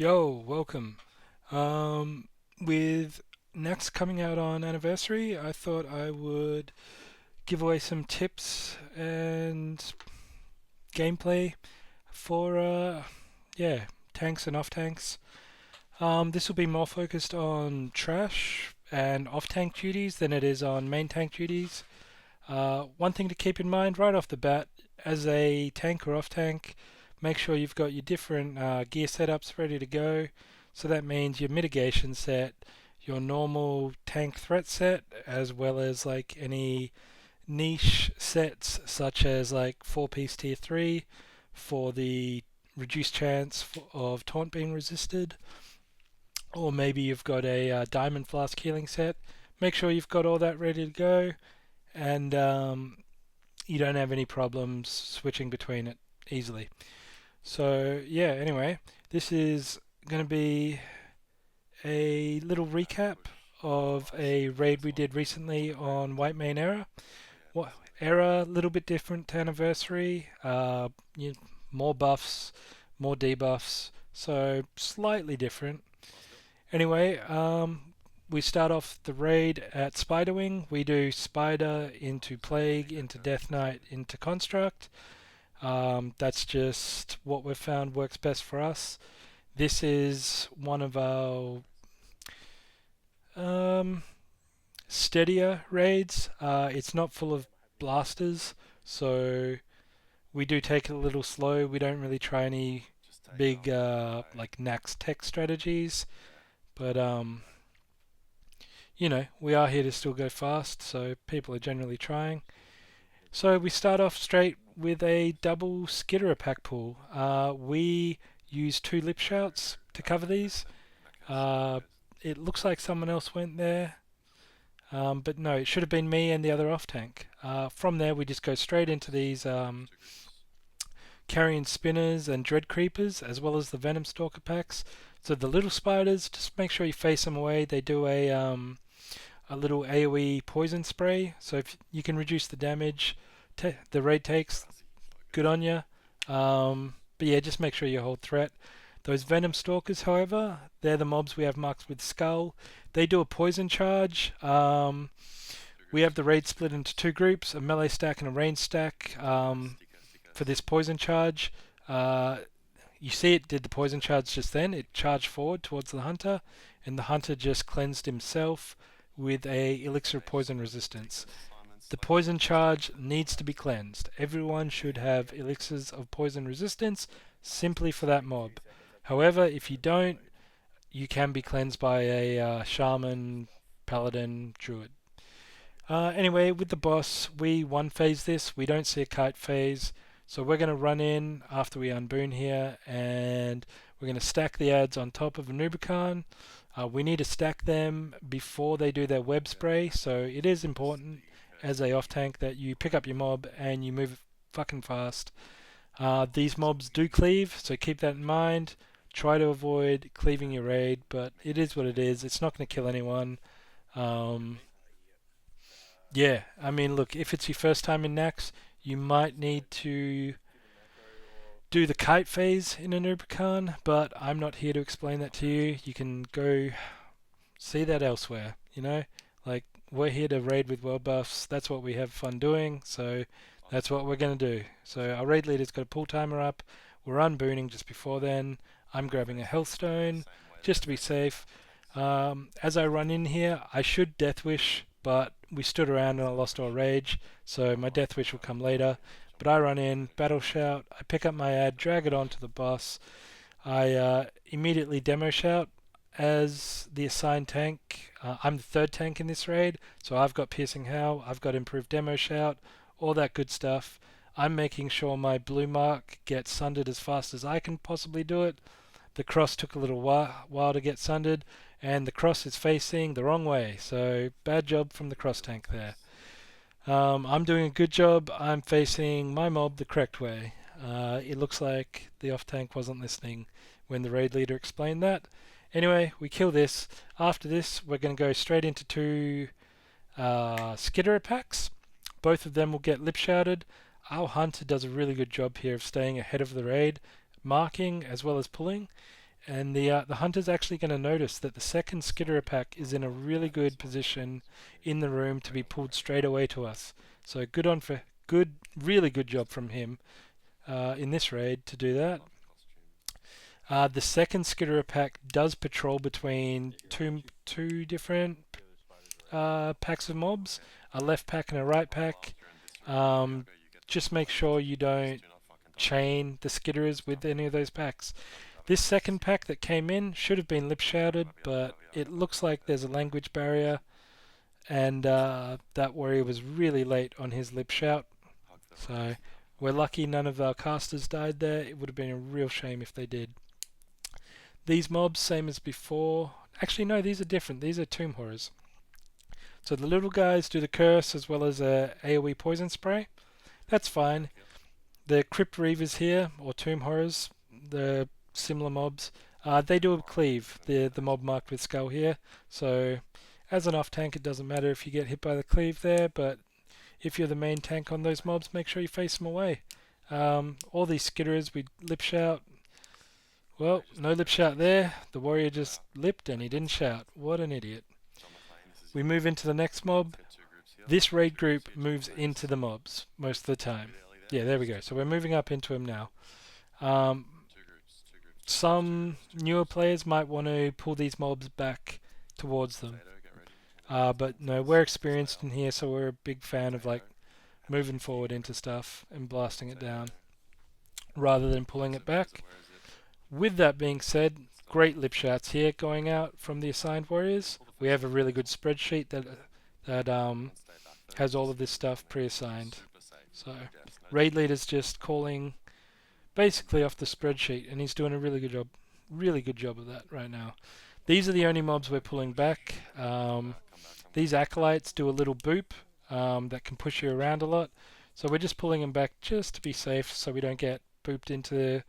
Yo, welcome. With Naxx coming out on anniversary, I thought I would give away some tips and gameplay for yeah, tanks and off tanks. This will be more focused on trash and off tank duties than it is on main tank duties. One thing to keep in mind right off the bat, as a tank or off tank, make sure you've got your different gear setups ready to go. So that means your mitigation set, your normal tank threat set, as well as like any niche sets such as like 4-piece tier 3 for the reduced chance of taunt being resisted, or maybe you've got a diamond flask healing set. Make sure you've got all that ready to go, and you don't have any problems switching between it easily. So yeah, anyway, this is going to be a little recap of a raid we did recently on whitemane era. What era? A little bit different to anniversary. More buffs, more debuffs, so slightly different. Anyway, we start off the raid at Spiderwing. We do Spider into Plague, into Death Knight, into Construct. That's just what we've found works best for us. This is one of our um, steadier raids. It's not full of blasters, so we do take it a little slow. We don't really try any big like Naxx tech strategies, but we are here to still go fast, so people are generally trying. So we start off straight with a double skitterer pack pool. We use two lip shouts to cover these. Uh, it looks like someone else went there, but no, it should have been me and the other off tank. From there, we just go straight into these carrion spinners and dread creepers, as well as the venom stalker packs. So the little spiders, just make sure you face them away. They do a little AoE poison spray, so if you can reduce the damage the raid takes, good on you. But yeah, just make sure you hold threat. Those venom stalkers, however, they're the mobs we have marked with skull. They do a poison charge. We have the raid split into two groups, a melee stack and a range stack. For this poison charge, you see it did the poison charge just then. It charged forward towards the hunter, and the hunter just cleansed himself with a elixir of poison resistance. The poison charge needs to be cleansed. Everyone should have elixirs of poison resistance simply for that mob. However, if you don't, you can be cleansed by a shaman, paladin, druid. Anyway, with the boss, we one phase this. We don't see a kite phase. So we're going to run in after we unboon here, and we're going to stack the ads on top of a Nubican. We need to stack them before they do their web spray, so it is important as a off tank that you pick up your mob and you move fucking fast. These mobs do cleave, so keep that in mind. Try to avoid cleaving your raid, but it is what it is. It's not going to kill anyone. Um, yeah, I mean, look, if it's your first time in Naxx, you might need to do the kite phase in a Nubican, but I'm not here to explain that to you. You can go see that elsewhere, Like, we're here to raid with world buffs. That's what we have fun doing, so that's what we're going to do. So our raid leader's got a pull timer up. We're unbooning just before then. I'm grabbing a health stone just to be safe. As I run in here, I should Death Wish, but we stood around and I lost all rage, so my Death Wish will come later. But I run in, battle shout, I pick up my ad, drag it onto the boss. I immediately demo shout as the assigned tank. I'm the third tank in this raid, so I've got piercing howl, I've got improved demo shout, all that good stuff. I'm making sure my blue mark gets sundered as fast as I can possibly do it. The cross took a little while to get sundered, and the cross is facing the wrong way, so bad job from the cross tank there. I'm doing a good job. I'm facing my mob the correct way. It looks like the off tank wasn't listening when the raid leader explained that. Anyway, we kill this. After this, we're going to go straight into two skitterer packs. Both of them will get lip shouted. Our hunter does a really good job here of staying ahead of the raid, marking as well as pulling. And the hunter's actually going to notice that the second skitterer pack is in a really good position in the room to be pulled straight away to us. So really good job from him in this raid to do that. The second skitterer pack does patrol between two different packs of mobs, a left pack and a right pack. Just make sure you don't chain the skitterers with any of those packs. This second pack that came in should have been lip shouted, but it looks like there's a language barrier, and that warrior was really late on his lip shout. So we're lucky none of our casters died there. It would have been a real shame if they did. These mobs, same as before. Actually, no, these are different. These are tomb horrors. So the little guys do the curse as well as a AoE poison spray. That's fine. The crypt reavers here, or tomb horrors, the similar mobs, they do a cleave, the mob marked with skull here. So as an off tank, it doesn't matter if you get hit by the cleave there, but if you're the main tank on those mobs, make sure you face them away. All these skitterers, we lip shout. Well, no lip shout there. The warrior just lipped and he didn't shout. What an idiot. We move into the next mob. This raid group moves into the mobs most of the time. Yeah, there we go. So we're moving up into them now. Some newer players might want to pull these mobs back towards them. But no, we're experienced in here, so we're a big fan of like moving forward into stuff and blasting it down rather than pulling it back. With that being said, great lip shouts here going out from the assigned warriors. We have a really good spreadsheet that has all of this stuff pre-assigned. So raid leader's just calling basically off the spreadsheet, and he's doing a really good job of that right now. These are the only mobs we're pulling back. These acolytes do a little boop that can push you around a lot, so we're just pulling them back just to be safe, so we don't get booped into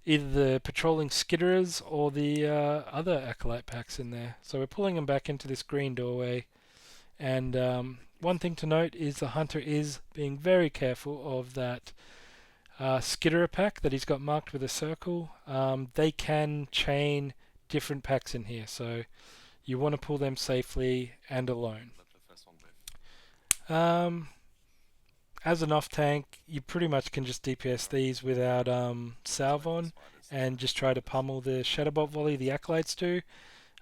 either the patrolling skitterers or the other acolyte packs in there. So we're pulling them back into this green doorway. And one thing to note is the hunter is being very careful of that skitterer pack that he's got marked with a circle. They can chain different packs in here, so you want to pull them safely and alone. As an off tank, you pretty much can just DPS these without salve on and just try to pummel the Shadowbolt volley the acolytes do.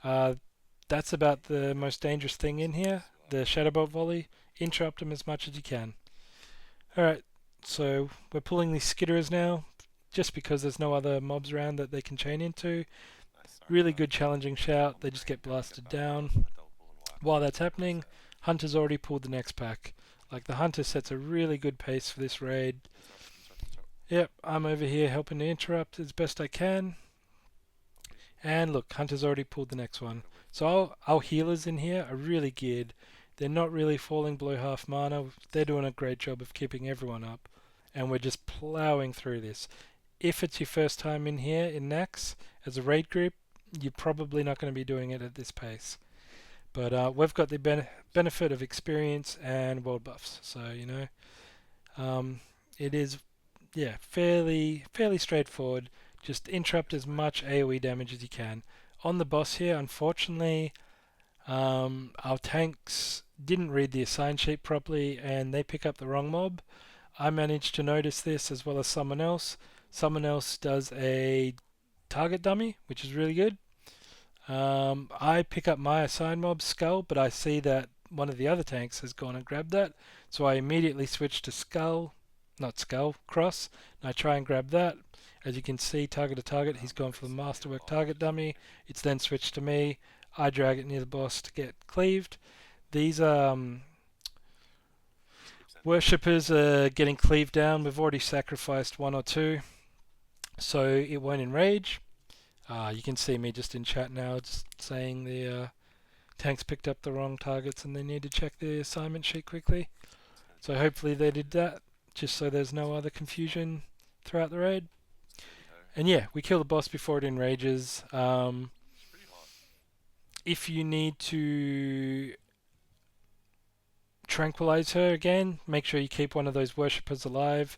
That's about the most dangerous thing in here, the Shadowbolt volley. Interrupt them as much as you can. Alright, so we're pulling these skitterers now, just because there's no other mobs around that they can chain into. Really good challenging shout, they just get blasted down. While that's happening, Hunter's already pulled the next pack. Like, the Hunter sets a really good pace for this raid. Yep, I'm over here helping to interrupt as best I can. And look, Hunter's already pulled the next one. So our healers in here are really geared. They're not really falling below half mana. They're doing a great job of keeping everyone up. And we're just ploughing through this. If it's your first time in here in Naxx as a raid group, you're probably not going to be doing it at this pace. But we've got the benefit of experience and world buffs, so it is, yeah, fairly straightforward. Just interrupt as much AoE damage as you can. On the boss here, unfortunately, our tanks didn't read the assign sheet properly, and they pick up the wrong mob. I managed to notice this as well as someone else. Someone else does a target dummy, which is really good. I pick up my assigned mob skull, but I see that one of the other tanks has gone and grabbed that, so I immediately switch to cross, and I try and grab that. As you can see, target to target, he's gone for the masterwork target dummy. It's then switched to me. I drag it near the boss to get cleaved. These worshippers are getting cleaved down. We've already sacrificed one or two, so it won't enrage. You can see me just in chat now, just saying the tanks picked up the wrong targets and they need to check the assignment sheet quickly. So hopefully they did that, just so there's no other confusion throughout the raid. And yeah, we kill the boss before it enrages. If you need to tranquilize her again, make sure you keep one of those worshippers alive.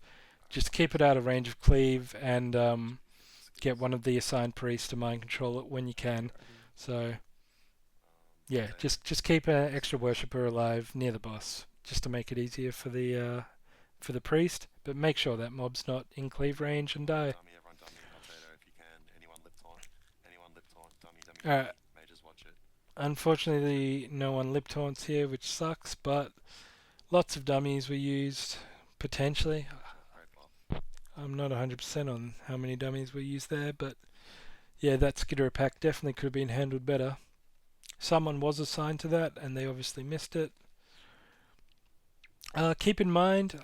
Just keep it out of range of cleave, and get one of the assigned priests to mind control it when you can. So yeah, just keep an extra worshipper alive near the boss, just to make it easier for the priest. But make sure that mob's not in cleave range and die. Alright. Unfortunately, no one lip taunts here, which sucks, but lots of dummies were used, potentially. I'm not 100% on how many dummies were used there, but yeah, that skitter pack definitely could have been handled better. Someone was assigned to that, and they obviously missed it. Keep in mind,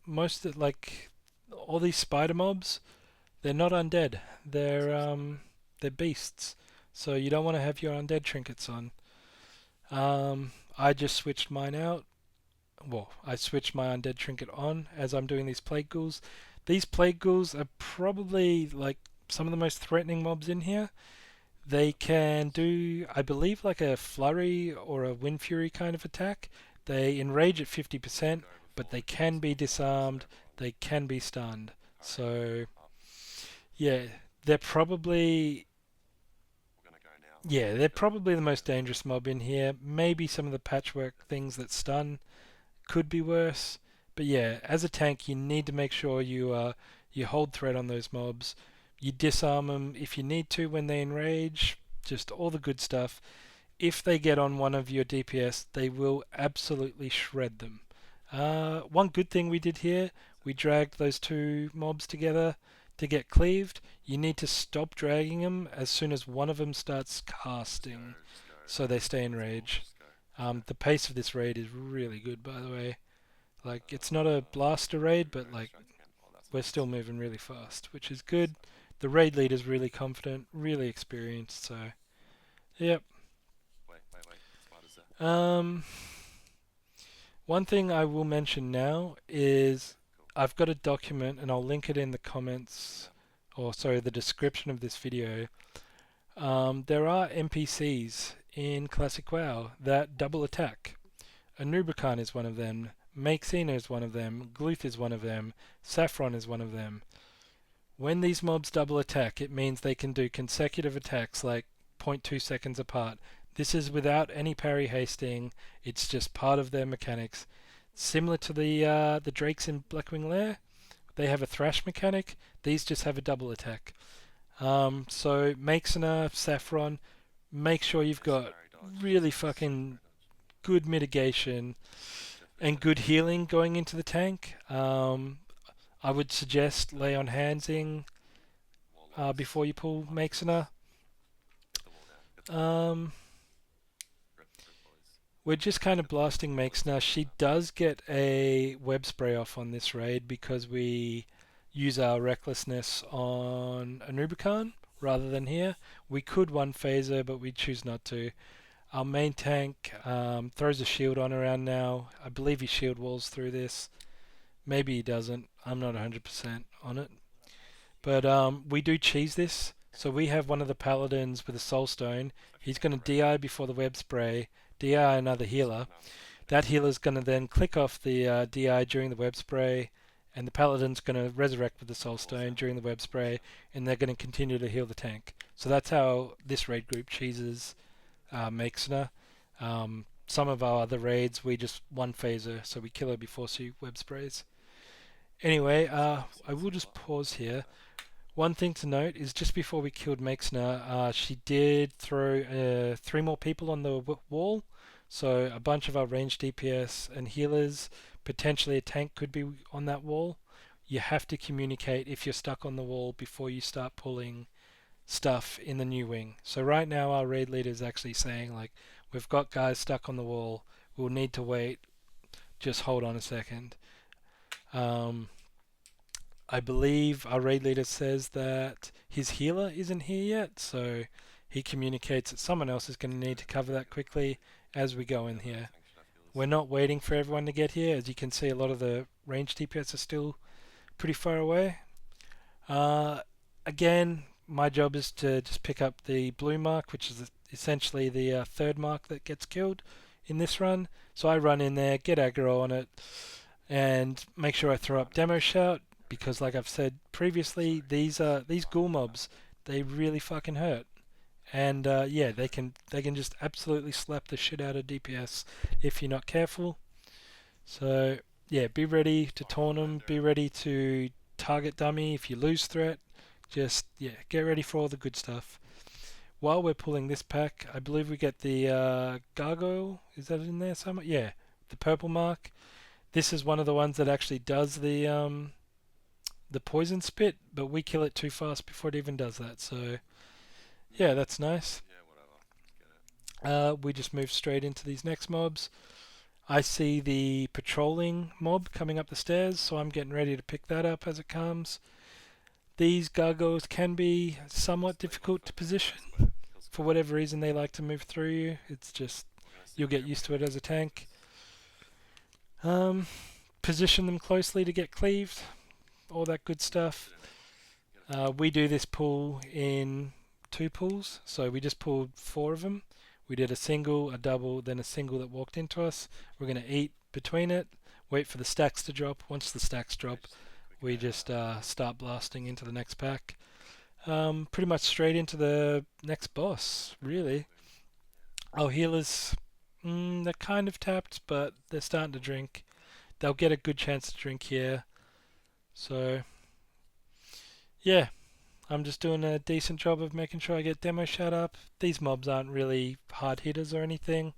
most of, like all these spider mobs, they're not undead. They're beasts. So you don't want to have your undead trinkets on. I just switched mine out. Well, I switched my undead trinket on as I'm doing these plague ghouls. These plague ghouls are probably like some of the most threatening mobs in here. They can do, I believe, like a flurry or a wind fury kind of attack. They enrage at 50%, but they can be disarmed. They can be stunned. So yeah, they're probably they're probably the most dangerous mob in here. Maybe some of the patchwork things that stun could be worse. But yeah, as a tank, you need to make sure you hold threat on those mobs. You disarm them if you need to when they enrage. Just all the good stuff. If they get on one of your DPS, they will absolutely shred them. One good thing we did here, we dragged those two mobs together to get cleaved. You need to stop dragging them as soon as one of them starts casting, so they stay in rage. The pace of this raid is really good, by the way. Like, it's not a blaster raid, but like we're still moving really fast, which is good. The raid leader's really confident, really experienced, so yep. Um, One thing I will mention now is I've got a document, and I'll link it in the comments, or sorry, the description of this video. There are NPCs in Classic WoW that double attack. Anubakan is one of them. Makesina is one of them. Gluth is one of them. Saffron is one of them. When these mobs double attack, it means they can do consecutive attacks like 0.2 seconds apart. This is without any parry hasting. It's just part of their mechanics. Similar to the Drakes in Blackwing Lair, they have a thrash mechanic. These just have a double attack. So Makesina, Saffron, make sure you've got really fucking good mitigation and good healing going into the tank. I would suggest lay on handsing before you pull Makesina. We're just kind of blasting Makesina. She does get a web spray off on this raid because we use our recklessness on Anubakan rather than here. We could one phaser, but we choose not to. Our main tank throws a shield on around now. I believe he shield walls through this. Maybe he doesn't. I'm not 100% on it. But we do cheese this. So we have one of the paladins with a soul stone. He's going to DI before the web spray, DI another healer. That healer's going to then click off the DI during the web spray, and the paladin's going to resurrect with the soul stone during the web spray, and they're going to continue to heal the tank. So that's how this raid group cheeses Makesina. Some of our other raids, we just one phaser, so we kill her before she web sprays. Anyway, I will just pause here. One thing to note is just before we killed Makesina, she did throw 3 more people on the wall. So a bunch of our ranged DPS and healers, potentially a tank could be on that wall. You have to communicate if you're stuck on the wall before you start pulling stuff in the new wing. So right now our raid leader is actually saying like, we've got guys stuck on the wall, we'll need to wait, just hold on a second. I believe our raid leader says that his healer isn't here yet, so he communicates that someone else is going to need to cover that quickly as we go in here. We're not waiting for everyone to get here. As you can see, a lot of the ranged DPS are still pretty far away. Again, my job is to just pick up the blue mark, which is essentially the third mark that gets killed in this run. So I run in there, get aggro on it, and make sure I throw up Demo Shout because, like I've said previously, these ghoul mobs, they really fucking hurt. And yeah, they can just absolutely slap the shit out of DPS if you're not careful. So yeah, be ready to taunt them. Be ready to target dummy if you lose threat. Just yeah, get ready for all the good stuff. While we're pulling this pack, I believe we get the gargoyle. Is that in there somewhere? Yeah, the purple mark. This is one of the ones that actually does the poison spit, but we kill it too fast before it even does that. So yeah, that's nice. We just move straight into these next mobs. I see the patrolling mob coming up the stairs, so I'm getting ready to pick that up as it comes. These gargoyles can be somewhat difficult to position. For whatever reason, they like to move through you. It's just, you'll get used to it as a tank. Position them closely to get cleaved, all that good stuff. We do this pull in 2 pulls, so we just pulled 4 of them. We did a single, a double, then a single that walked into us. We're going to eat between it, wait for the stacks to drop. Once the stacks drop, we just start blasting into the next pack. Pretty much straight into the next boss, really. Our healers, they're kind of tapped, but they're starting to drink. They'll get a good chance to drink here. So, yeah, I'm just doing a decent job of making sure I get demo shout up. These mobs aren't really hard hitters or anything.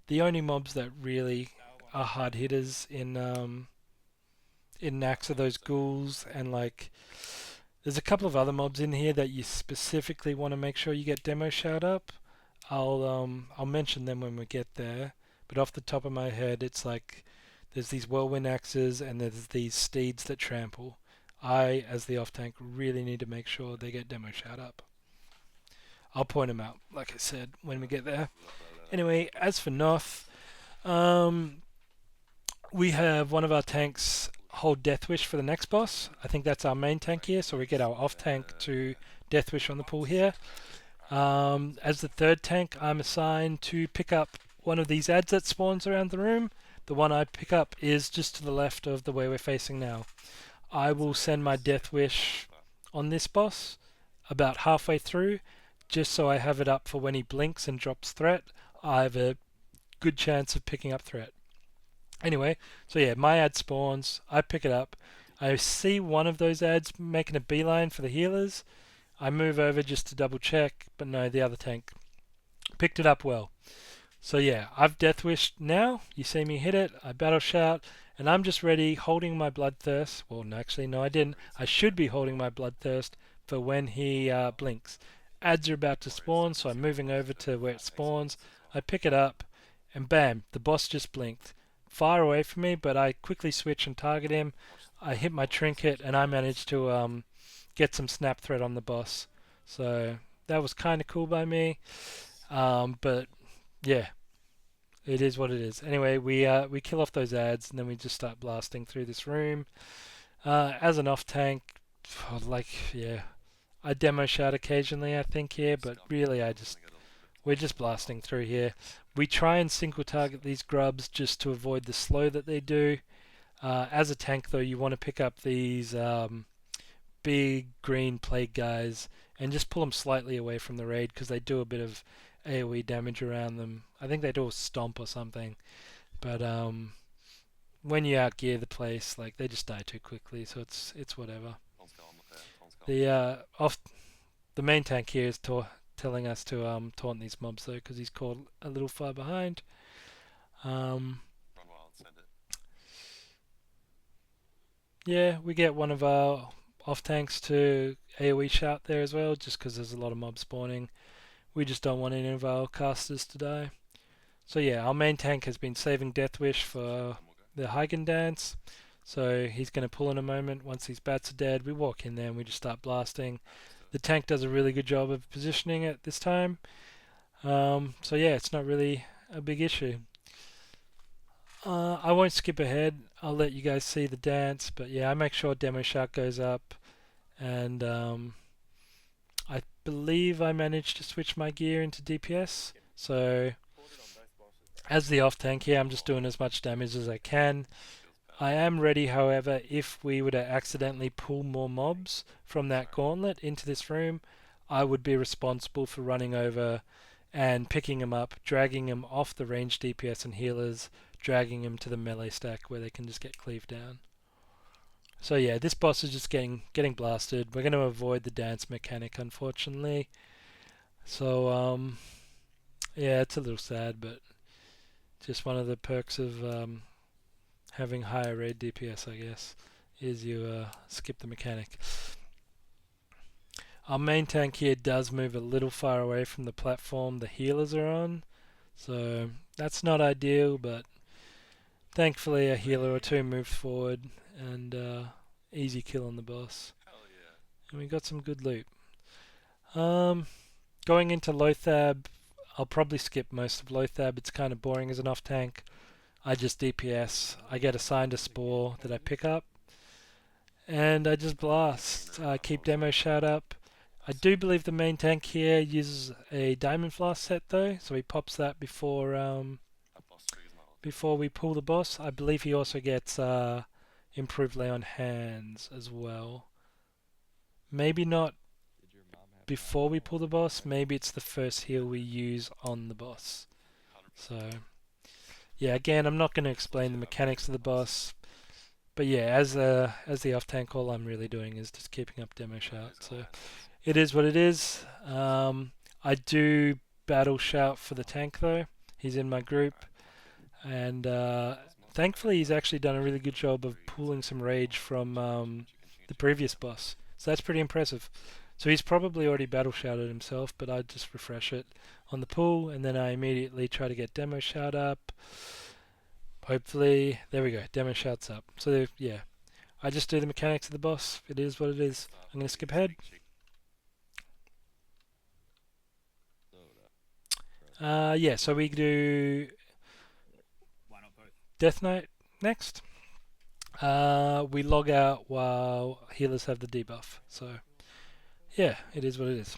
The only mobs that really are hard hitters in Naxx are those ghouls, and like there's a couple of other mobs in here that you specifically want to make sure you get demo shout up. I'll mention them when we get there. But off the top of my head, it's like there's these whirlwind axes and there's these steeds that trample. I, as the off tank, really need to make sure they get demo shout up. I'll point them out, like I said, when we get there. Anyway, as for Noth, we have one of our tanks hold Death Wish for the next boss. I think that's our main tank here, so we get our off tank to Death Wish on the pool here. As the third tank, I'm assigned to pick up one of these ads that spawns around the room. The one I pick up is just to the left of the way we're facing now. I will send my Death Wish on this boss about halfway through, just so I have it up for when he blinks and drops threat. I have a good chance of picking up threat. Anyway, so yeah, my ad spawns, I pick it up. I see one of those ads making a beeline for the healers. I move over just to double check, but no, the other tank picked it up well. So yeah, I've Death Wished now. You see me hit it, I battle shout, and I'm just ready, holding my Bloodthirst. Well, no, actually, no, I didn't. I should be holding my Bloodthirst for when he blinks. Ads are about to spawn, so I'm moving over to where it spawns. I pick it up, and bam, the boss just blinked. Far away from me, but I quickly switch and target him. I hit my trinket, and I managed to get some snap threat on the boss. So that was kind of cool by me. But yeah, it is what it is. Anyway, we kill off those ads, and then we just start blasting through this room. As an off tank, yeah, I demo shout occasionally, I think here, but really we're just blasting through here. We try and single target these grubs just to avoid the slow that they do. As a tank, though, you want to pick up these big green plague guys and just pull them slightly away from the raid because they do a bit of AoE damage around them. I think they do a stomp or something, but when you outgear the place, like they just die too quickly, so it's whatever. The main tank here is telling us to taunt these mobs though, because he's caught a little far behind. Yeah, we get one of our off tanks to AoE shout there as well, just because there's a lot of mobs spawning. We just don't want any of our casters to die. So yeah, our main tank has been saving Death Wish for the Hagen dance. So he's going to pull in a moment. Once these bats are dead, we walk in there and we just start blasting. The tank does a really good job of positioning it this time. So yeah, it's not really a big issue. I won't skip ahead. I'll let you guys see the dance. But yeah, I make sure demo shout goes up. And I believe I managed to switch my gear into DPS. So as the off tank here, I'm just doing as much damage as I can. I am ready, however, if we were to accidentally pull more mobs from that gauntlet into this room, I would be responsible for running over and picking them up, dragging them off the ranged DPS and healers, dragging them to the melee stack where they can just get cleaved down. So yeah, this boss is just getting blasted. We're going to avoid the dance mechanic, unfortunately. So yeah, it's a little sad, but just one of the perks of having higher raid DPS, I guess, is you skip the mechanic. Our main tank here does move a little far away from the platform the healers are on, so that's not ideal, but thankfully a healer or two moved forward and easy kill on the boss. And we got some good loot. Going into Lothab, I'll probably skip most of Lothab. It's kind of boring as an off tank. I just DPS. I get assigned a spore that I pick up, and I just blast. I keep demo shout up. I do believe the main tank here uses a diamond flask set though, so he pops that before we pull the boss. I believe he also gets improved lay on hands as well. Maybe not before we pull the boss. Maybe it's the first heal we use on the boss. So yeah, again, I'm not going to explain the mechanics of the boss. But yeah, as the off tank, all I'm really doing is just keeping up demo shout. So it is what it is. I do battle shout for the tank though. He's in my group, and thankfully he's actually done a really good job of pulling some rage from the previous boss. So that's pretty impressive. So he's probably already battle shouted himself, but I just refresh it on the pull, and then I immediately try to get demo shout up. Hopefully, there we go, demo shouts up. So yeah, I just do the mechanics of the boss. It is what it is. I'm going to skip ahead. Yeah, so we do Death Knight next. We log out while healers have the debuff. So yeah, it is what it is.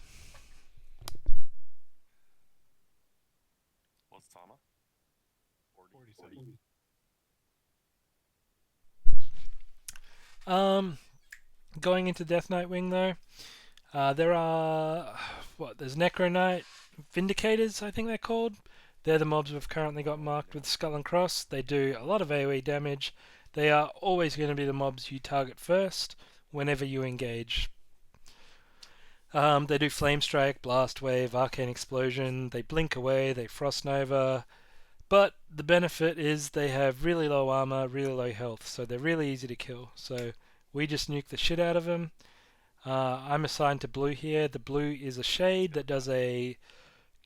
What's Tama? 47. Going into Death Knight Wing though, there are there's Necro Knight Vindicators, I think they're called. They're the mobs we've currently got marked with Skull and Cross. They do a lot of AoE damage. They are always going to be the mobs you target first whenever you engage. They do Flame Strike, Blast Wave, Arcane Explosion. They blink away, they Frost Nova. But the benefit is they have really low armor, really low health, so they're really easy to kill. So we just nuke the shit out of them. I'm assigned to blue here. The blue is a shade that does a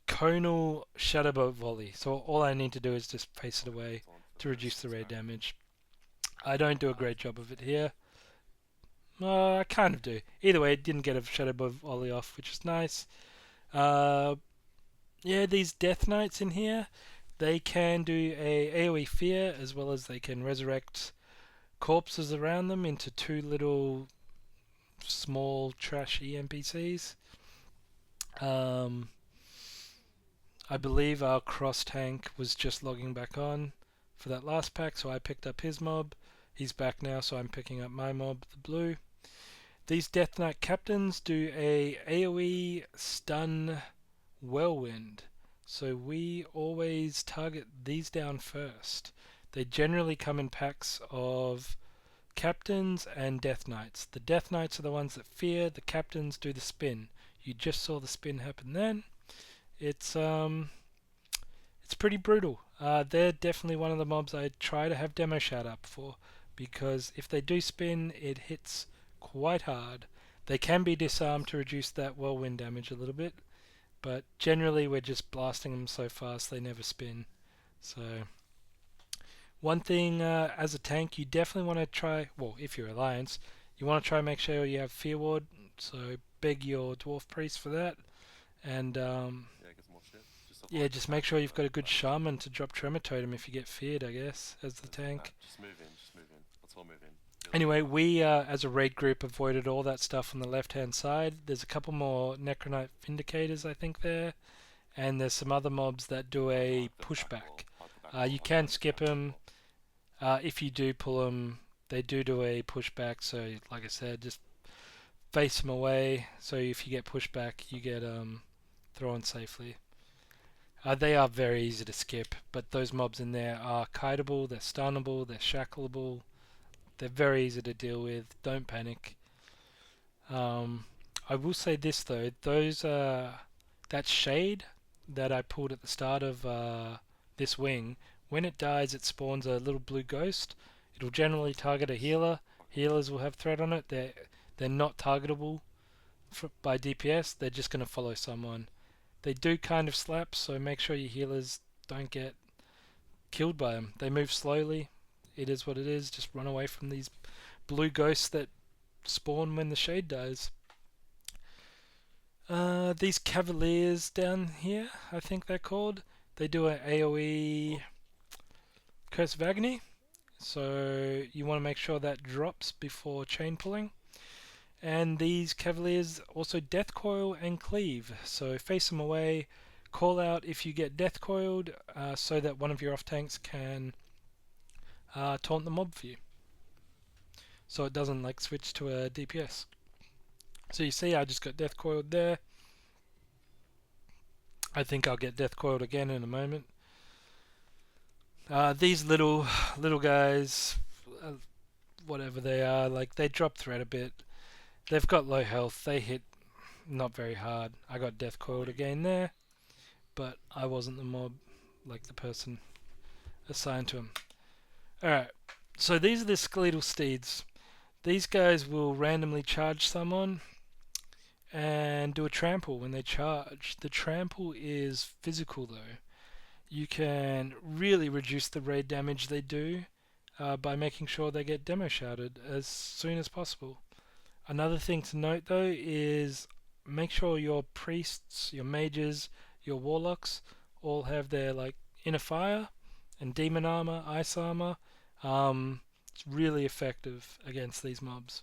conal shadowbolt volley. So all I need to do is just face it away to reduce the raid damage. I don't do a great job of it here. I kind of do. Either way, it didn't get a shadowbolt volley off, which is nice. Yeah, these Death Knights in here, they can do a AoE fear as well as they can resurrect corpses around them into two little small trashy NPCs. I believe our cross tank was just logging back on for that last pack, so I picked up his mob. He's back now, so I'm picking up my mob, the blue. These Death Knight captains do a AoE stun whirlwind, so we always target these down first. They generally come in packs of captains and Death Knights. The Death Knights are the ones that fear, the captains do the spin. You just saw the spin happen then. It's pretty brutal. They're definitely one of the mobs I try to have demo shout up for, because if they do spin, it hits quite hard. They can be disarmed to reduce that whirlwind damage a little bit, but generally we're just blasting them so fast they never spin. So one thing as a tank you definitely want to try, well, if you're Alliance, you want to try and make sure you have Fear Ward, so beg your Dwarf Priest for that. And yeah, just make sure you've got a good Shaman to drop Tremor Totem if you get feared, I guess, as the tank. Just move in. Let's all move in. Anyway, we as a raid group avoided all that stuff on the left hand side. There's a couple more Necronite Vindicators I think there, and there's some other mobs that do a pushback. You can skip them. If you do pull them, they do a pushback. So, like I said, just face them away. So if you get pushed back, you get thrown safely. They are very easy to skip, but those mobs in there are kiteable, they're stunnable, they're shackleable. They're very easy to deal with. Don't panic. Um, I will say this though, those that shade that I pulled at the start of this wing, when it dies, it spawns a little blue ghost. It'll generally target a healer. Healers will have threat on it. They're not targetable by DPS. They're just going to follow someone. They do kind of slap, so make sure your healers don't get killed by them. They move slowly. It is what it is. Just run away from these blue ghosts that spawn when the shade dies. These Cavaliers down here, I think they're called. They do an AoE Curse of Agony, so you want to make sure that drops before chain pulling. And these Cavaliers also Death Coil and Cleave, so face them away. Call out if you get Death Coiled, so that one of your off tanks can taunt the mob for you, so it doesn't like switch to a DPS. So you see, I just got Death Coiled there. I think I'll get Death Coiled again in a moment. These little guys, whatever they are, like they drop threat a bit. They've got low health. They hit not very hard. I got Death Coiled again there, but I wasn't the mob, like the person assigned to him. Alright, so these are the skeletal steeds. These guys will randomly charge someone and do a trample when they charge. The trample is physical though. You can really reduce the raid damage they do by making sure they get demo shouted as soon as possible. Another thing to note though is make sure your priests, your mages, your warlocks all have their like inner fire and demon armor, ice armor. It's really effective against these mobs.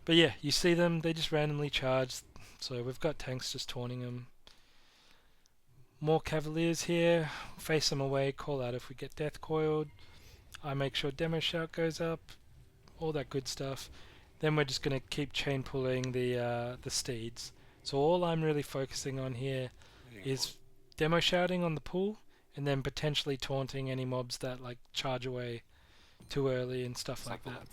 But yeah, you see them, they just randomly charge. So we've got tanks just taunting them. More Cavaliers here. Face them away, call out if we get Death Coiled. I make sure Demo Shout goes up. All that good stuff. Then we're just going to keep chain pulling the steeds. So all I'm really focusing on here is Demo Shouting on the pull, and then potentially taunting any mobs that like charge away too early and stuff like that.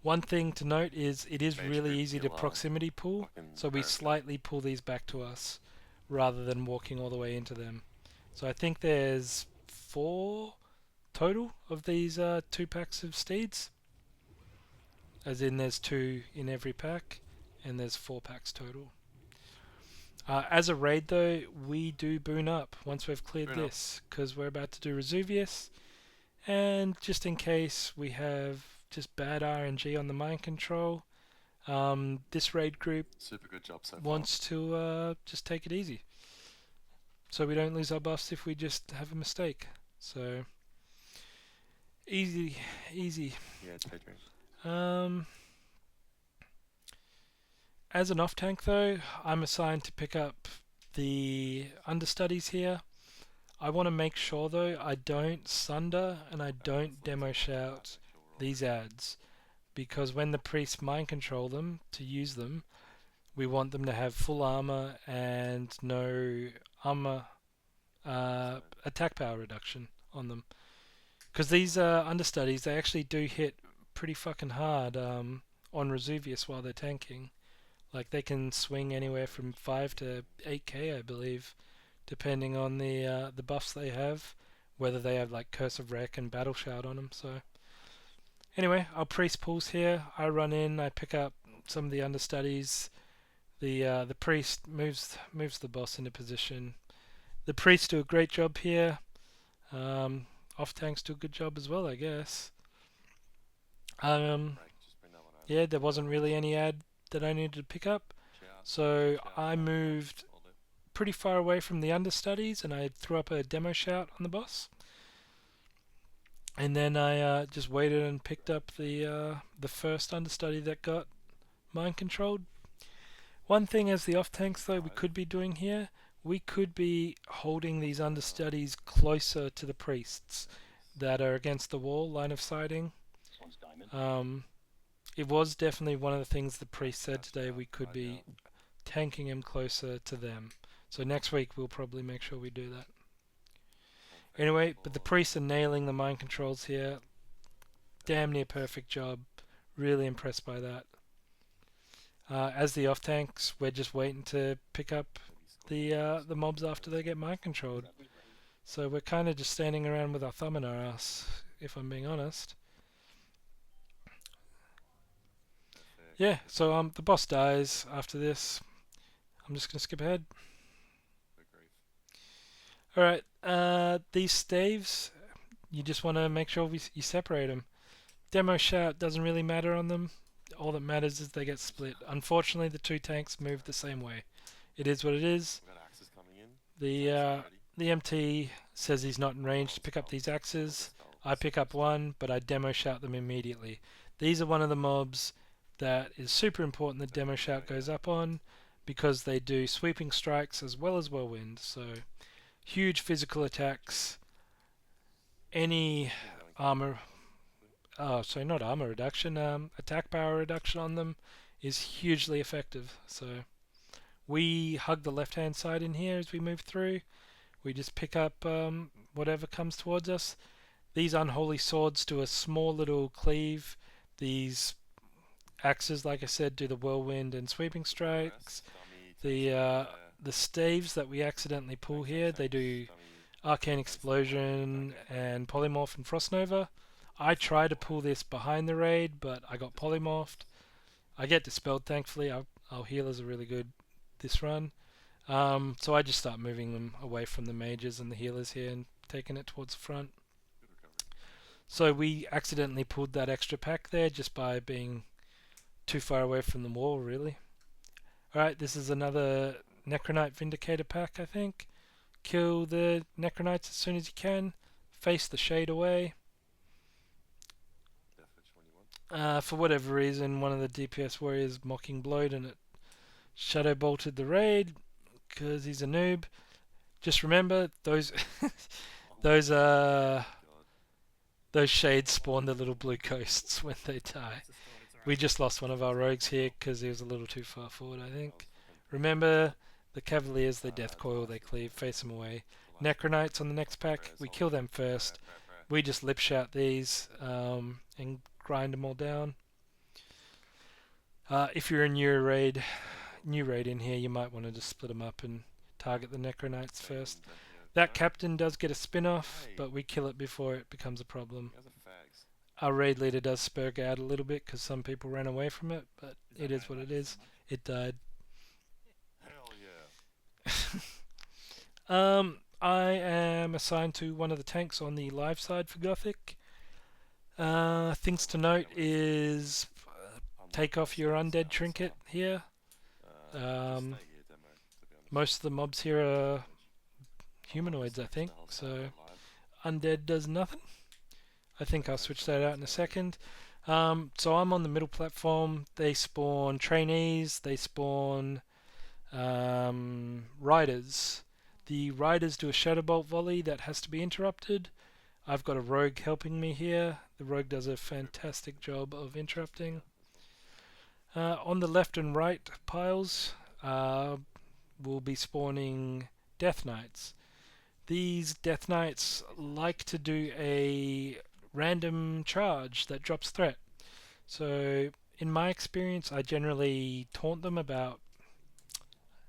One thing to note is it is really easy to proximity pull, so we slightly pull these back to us rather than walking all the way into them. So I think there's 4 total of these 2 packs of steeds. As in there's 2 in every pack, and there's 4 packs total. As a raid though, we do boon up once we've cleared this, because we're about to do Resuvius, and just in case we have just bad RNG on the mind control, this raid group Super good job so wants to just take it easy, so we don't lose our buffs if we just have a mistake. So easy. Yeah, it's daydream. As an off tank though, I'm assigned to pick up the understudies here. I want to make sure though I don't sunder and I don't demo shout these ads, because when the priests mind control them to use them, we want them to have full armor and no armor attack power reduction on them, because these understudies, they actually do hit pretty fucking hard on Resuvius while they're tanking. Like they can swing anywhere from 5 to 8k, I believe, depending on the buffs they have, whether they have like Curse of Wreck and Battle Shout on them. So anyway, our priest pulls here. I run in, I pick up some of the understudies. The priest moves the boss into position. The priests do a great job here. Off tanks do a good job as well, I guess. Yeah, there wasn't really any ad that I needed to pick up, so I moved pretty far away from the understudies and I threw up a demo shout on the boss, and then I just waited and picked up the first understudy that got mind controlled. One thing as the off tanks though we could be doing here, we could be holding these understudies closer to the priests. that are against the wall, line of sighting. Um, it was definitely one of the things the priest said today. We could be tanking him closer to them. So next week we'll probably make sure we do that. Anyway, but the priests are nailing the mind controls here. Damn near perfect job. Really impressed by that. As the off tanks, we're just waiting to pick up the mobs after they get mind controlled. So we're kind of just standing around with our thumb in our ass, if I'm being honest. Yeah, so the boss dies after this. I'm just gonna skip ahead. All right, these staves, you just want to make sure you separate them. Demo shout doesn't really matter on them. All that matters is they get split. Unfortunately, the two tanks move the same way. It is what it is. The MT says he's not in range to pick up these axes. I pick up one, but I demo shout them immediately. These are one of the mobs that is super important that demo shout goes up on because they do sweeping strikes as well as whirlwind. So huge physical attacks. Any armor, not armor reduction, attack power reduction on them is hugely effective. So we hug the left hand side in here as we move through. We just pick up whatever comes towards us. These unholy swords do a small little cleave. These axes, like I said, do the whirlwind and sweeping strikes. The staves that we accidentally pull here, they do arcane explosion and polymorph and frost nova. I tried to pull this behind the raid, but I got polymorphed. I get dispelled, thankfully. Our healers are really good this run. So I just start moving them away from the mages and the healers here and taking it towards the front. So we accidentally pulled that extra pack there just by being too far away from the wall, really. Alright, this is another Necronite Vindicator pack, I think. Kill the Necronites as soon as you can. Face the shade away. For whatever reason, one of the DPS warriors mocking blowed and it shadow bolted the raid because he's a noob. Just remember those those those shades spawn the little blue ghosts when they die. We just lost one of our rogues here because he was a little too far forward, I think. Remember, the Cavaliers, they death coil, they cleave, face them away. Necronites on the next pack, we kill them first. We just lip shout these and grind them all down. If you're a new raid in here, you might want to just split them up and target the Necronites first. That captain does get a spin-off, but we kill it before it becomes a problem. Our raid leader does spurg out a little bit because some people ran away from it, but it is what it is. It died. I am assigned to one of the tanks on the live side for Gothic. Things to note is take off your undead trinket here. Most of the mobs here are humanoids, I think, so undead does nothing. I think I'll switch that out in a second. So I'm on the middle platform. They spawn trainees, they spawn riders. The riders do a shadow bolt volley that has to be interrupted. I've got a rogue helping me here. The rogue does a fantastic job of interrupting. On the left and right piles, we'll be spawning Death Knights. These Death Knights like to do a random charge that drops threat. So in my experience, I generally taunt them about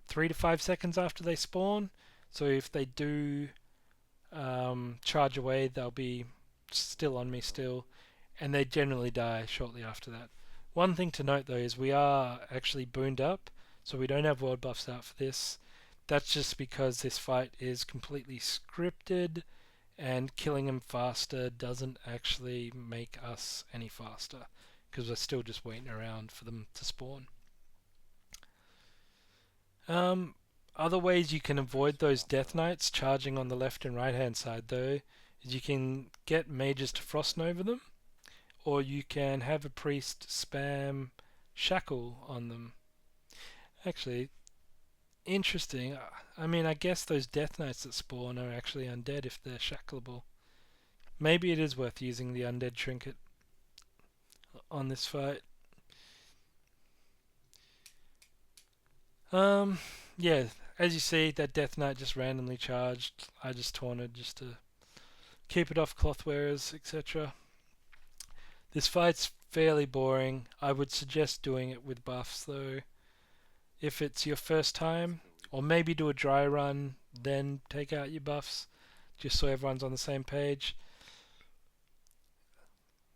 3 to 5 seconds after they spawn. So if they do charge away, they'll be still on me still, and they generally die shortly after that. One thing to note though is we are actually booned up, so we don't have world buffs out for this. That's just because this fight is completely scripted, and killing them faster doesn't actually make us any faster, because we're still just waiting around for them to spawn. Other ways you can avoid those Death Knights charging on the left and right hand side though, is you can get mages to frost nova them, or you can have a priest spam shackle on them. Actually, interesting. I mean, I guess those Death Knights that spawn are actually undead if they're shackleable. Maybe it is worth using the undead trinket on this fight. Yeah, as you see, that Death Knight just randomly charged. I just taunted just to keep it off cloth wearers, etc. This fight's fairly boring. I would suggest doing it with buffs though, if it's your first time, or maybe do a dry run, then take out your buffs, just so everyone's on the same page.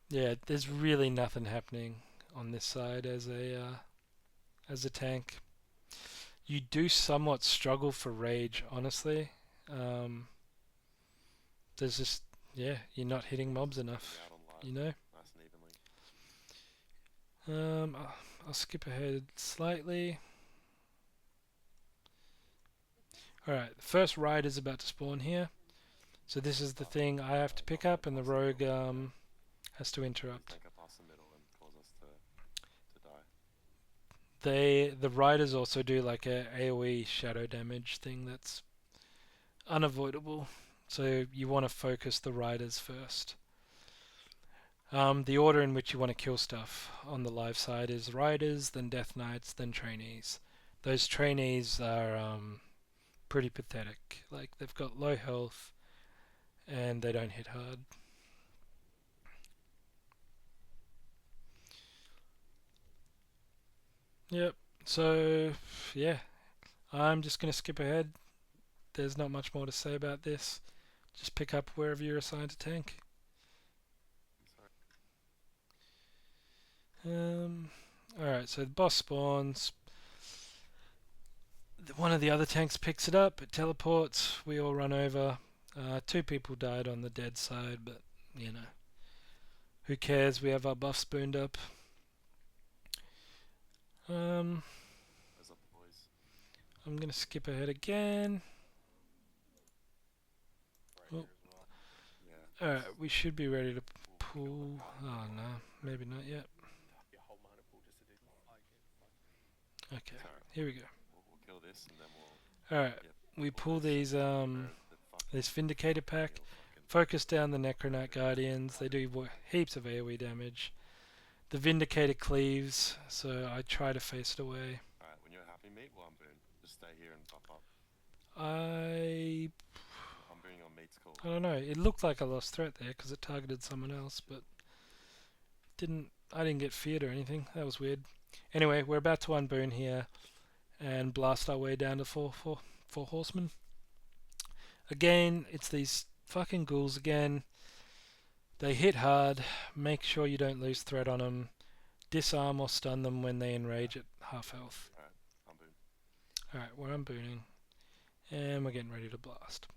Yeah, there's really nothing happening on this side as a tank. You do somewhat struggle for rage, honestly. Um, there's just you're not hitting mobs enough, you know. I'll skip ahead slightly. Alright, the first rider's about to spawn here. So this is the thing I have to pick up, and the rogue has to interrupt. The riders also do like a AoE shadow damage thing that's unavoidable. So you want to focus the riders first. The order in which you want to kill stuff on the live side is riders, then death knights, then trainees. Those trainees are pretty pathetic. Like, they've got low health and they don't hit hard. Yep. So yeah, I'm just gonna skip ahead. There's not much more to say about this. Just pick up wherever you're assigned to tank. Alright, so the boss spawns. One of the other tanks picks it up, it teleports, we all run over. 2 people died on the dead side, but you know, who cares, we have our buff spooned up. I'm going to skip ahead again. Oh. Alright, we should be ready to pull. Oh no, maybe not yet. Okay, here we go. Alright, we pull these this Vindicator pack, focus down the Necronite Guardians. They do heaps of AoE damage. The Vindicator cleaves, so I try to face it away. Alright, when you're happy, mate, well, I'm booing. Just stay here and pop up. I'm booing on mate's call. I don't know. It looked like I lost threat there because it targeted someone else, but I didn't get feared or anything. That was weird. Anyway, we're about to unboon here and blast our way down to four horsemen. Again, it's these fucking ghouls again. They hit hard. Make sure you don't lose threat on them. Disarm or stun them when they enrage at half health. Alright, we're unbooning. And we're getting ready to blast.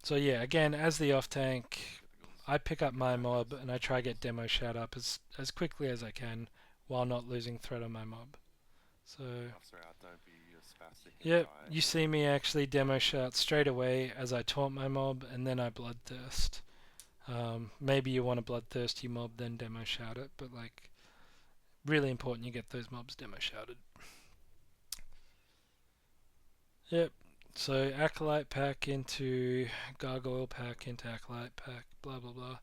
So yeah, again, as the off tank, I pick up my mob and I try to get demo shout up as quickly as I can while not losing threat on my mob. So yep, you see me actually demo shout straight away as I taunt my mob, and then I bloodthirst. Maybe you want a bloodthirsty mob, then demo shout it, but like, really important you get those mobs demo shouted. Yep, so Acolyte pack into Gargoyle pack into Acolyte pack, blah blah blah.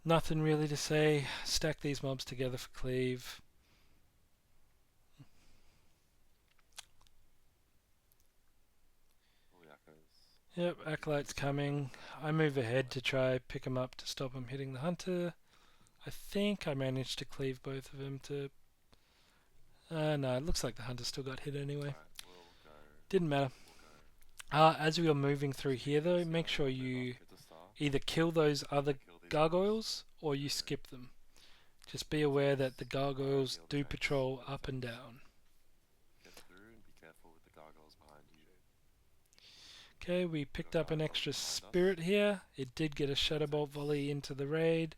Nothing really to say. Stack these mobs together for cleave. Yep, Acolyte's coming. I move ahead to try pick him up to stop him hitting the Hunter. I think I managed to cleave both of them to... no, it looks like the Hunter still got hit anyway. Didn't matter. As we are moving through here though, make sure you either kill those other gargoyles or you skip them. Just be aware that the gargoyles do patrol up and down. Okay, we picked up an extra spirit here. It did get a Shadowbolt volley into the raid,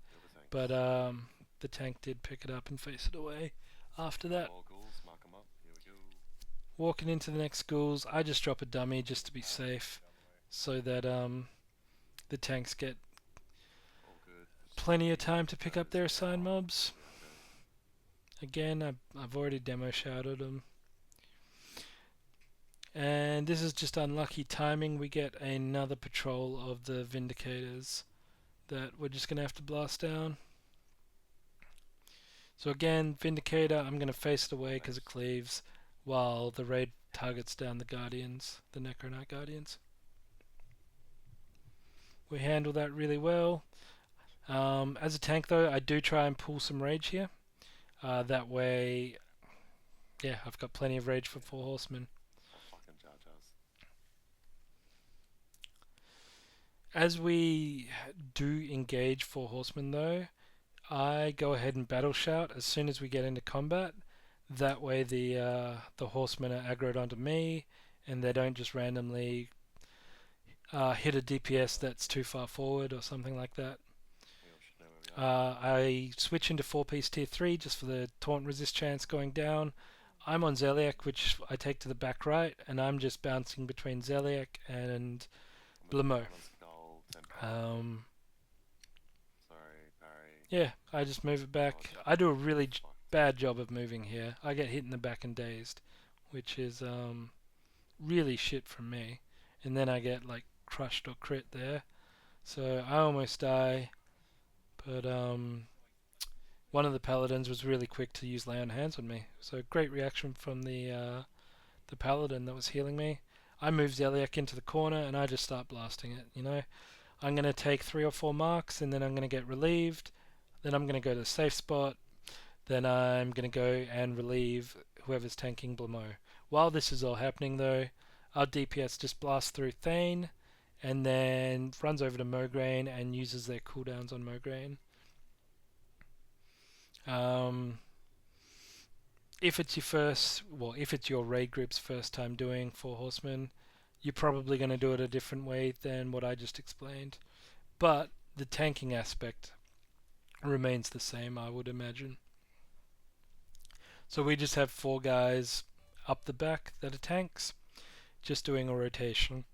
but the tank did pick it up and face it away after that. Walking into the next ghouls, I just drop a dummy just to be safe, so that the tanks get plenty of time to pick up their assigned mobs. Again, I've already demo shouted them. And this is just unlucky timing. We get another patrol of the Vindicators that we're just going to have to blast down. So again, Vindicator, I'm going to face it away because it Nice. cleaves, while the raid targets down the Guardians, the Necronite Guardians. We handle that really well. As a tank though, I do try and pull some rage here. That way, yeah, I've got plenty of rage for Yeah. 4 horsemen. Oh, fucking Jar Jars. As we do engage 4 horsemen though, I go ahead and battle shout as soon as we get into combat. That way the horsemen are aggroed onto me, and they don't just randomly hit a DPS Yeah. that's too far forward or something like that. We all should know where we are. I switch into 4-piece tier 3 just for the taunt resist chance going down. I'm on Zeliek, which I take to the back right, and I'm just bouncing between Zeliek and I'm gonna Blamo. down on Skull, 10 power. Um, Sorry, parry. yeah, I just move it Oh, back. Jar I do a Jars. really Fucked. bad job of moving here. I get hit in the back and dazed, which is really shit from me. And then I get like crushed or crit there. So I almost die, but one of the paladins was really quick to use lay on hands on me. So great reaction from the paladin that was healing me. I move Zeliek into the corner and I just start blasting it. I'm gonna take 3 or 4 marks and then I'm gonna get relieved. Then I'm gonna go to the safe spot. Then I'm gonna go and relieve whoever's tanking Blamo. While this is all happening though, our DPS just blasts through Thane and then runs over to Mograine and uses their cooldowns on Mograine. Um, if it's if it's your raid group's first time doing 4 horsemen, you're probably going to do it a different way than what I just explained. But the tanking aspect remains the same, I would imagine. So we just have 4 guys up the back that are tanks, just doing a rotation.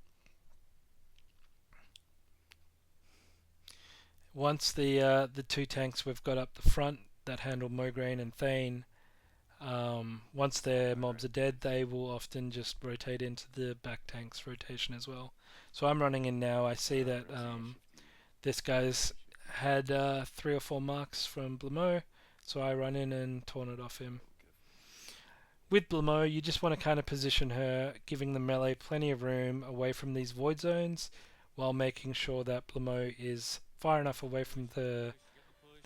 Once the 2 tanks we've got up the front that handle Mograine and Thane, once their mobs are dead, they will often just rotate into the back tank's rotation as well. So I'm running in now. I see I'm that gonna see a shifty. this guy's had 3 or 4 marks from Blamo, so I run in and taunt it off him. Oh, good. With Blamo, you just want to kind of position her, giving the melee plenty of room away from these void zones, while making sure that Blamo is far enough away from the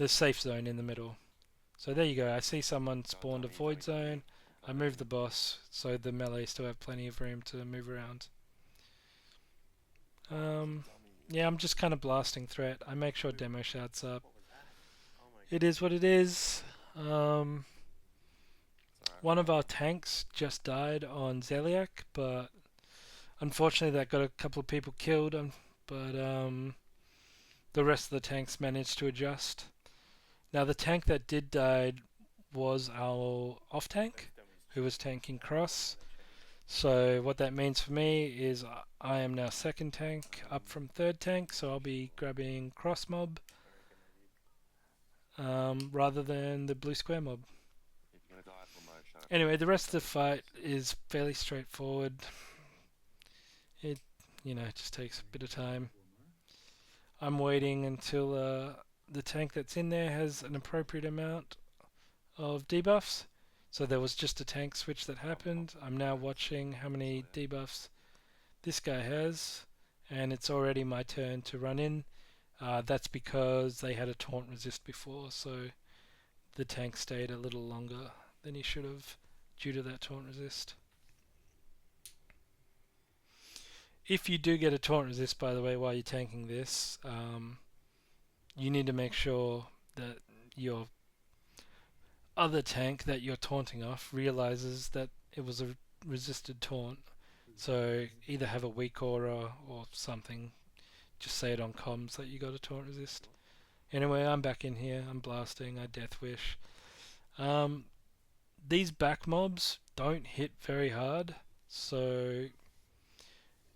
safe zone in the middle. So there you go. I see someone God spawned damn a it, he's void waiting for me. zone. I'm I coming move in. the boss so the melee still have plenty of room to move around. Oh, he's a Um, dummy. yeah, I'm just kind of blasting threat. I make sure demo shouts up. What was that? Oh my It is god. what it is. Um, It's alright, one man. of our tanks just died on Zeliak, but unfortunately that got a couple of people killed. But the rest of the tanks managed to adjust. Now the tank that did die was our off tank, Those dummies who was changed. tanking I don't know cross. why they changed. So what that means for me is I am now second tank, up Um, from third tank. So I'll be sure. grabbing cross mob I reckon maybe rather than the blue square mob. if you're gonna die for my shout out Anyway, me. the rest of the Don't fight just is fairly straightforward. It it just takes a bit of time. I'm waiting until the tank that's in there has an appropriate amount of debuffs. So there was just a tank switch that I'm happened. popping I'm my now crits. watching how So many yeah. debuffs this guy has, and it's already my turn to run in. That's because they had a taunt resist before, so the tank stayed a little longer than he should have due to that taunt resist. If you do get a taunt resist, by the way, while you're tanking this, you need to make sure that your other tank that you're taunting off realizes that it was a resisted taunt. So either have a weak aura or something. Just say it on comms that you got a taunt resist. Anyway, I'm back in here. I'm blasting. I death wish. Um, these back mobs don't hit very hard, so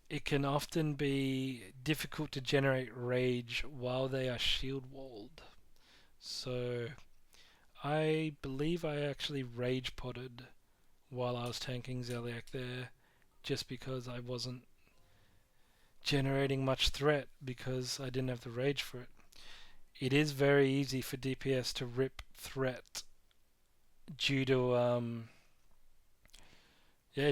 it can often be difficult to generate rage while they are shield walled. So I believe I actually rage potted while I was tanking Zeliak there, just because I wasn't generating much threat because I didn't have the rage for it. It is very easy for DPS to rip threat due to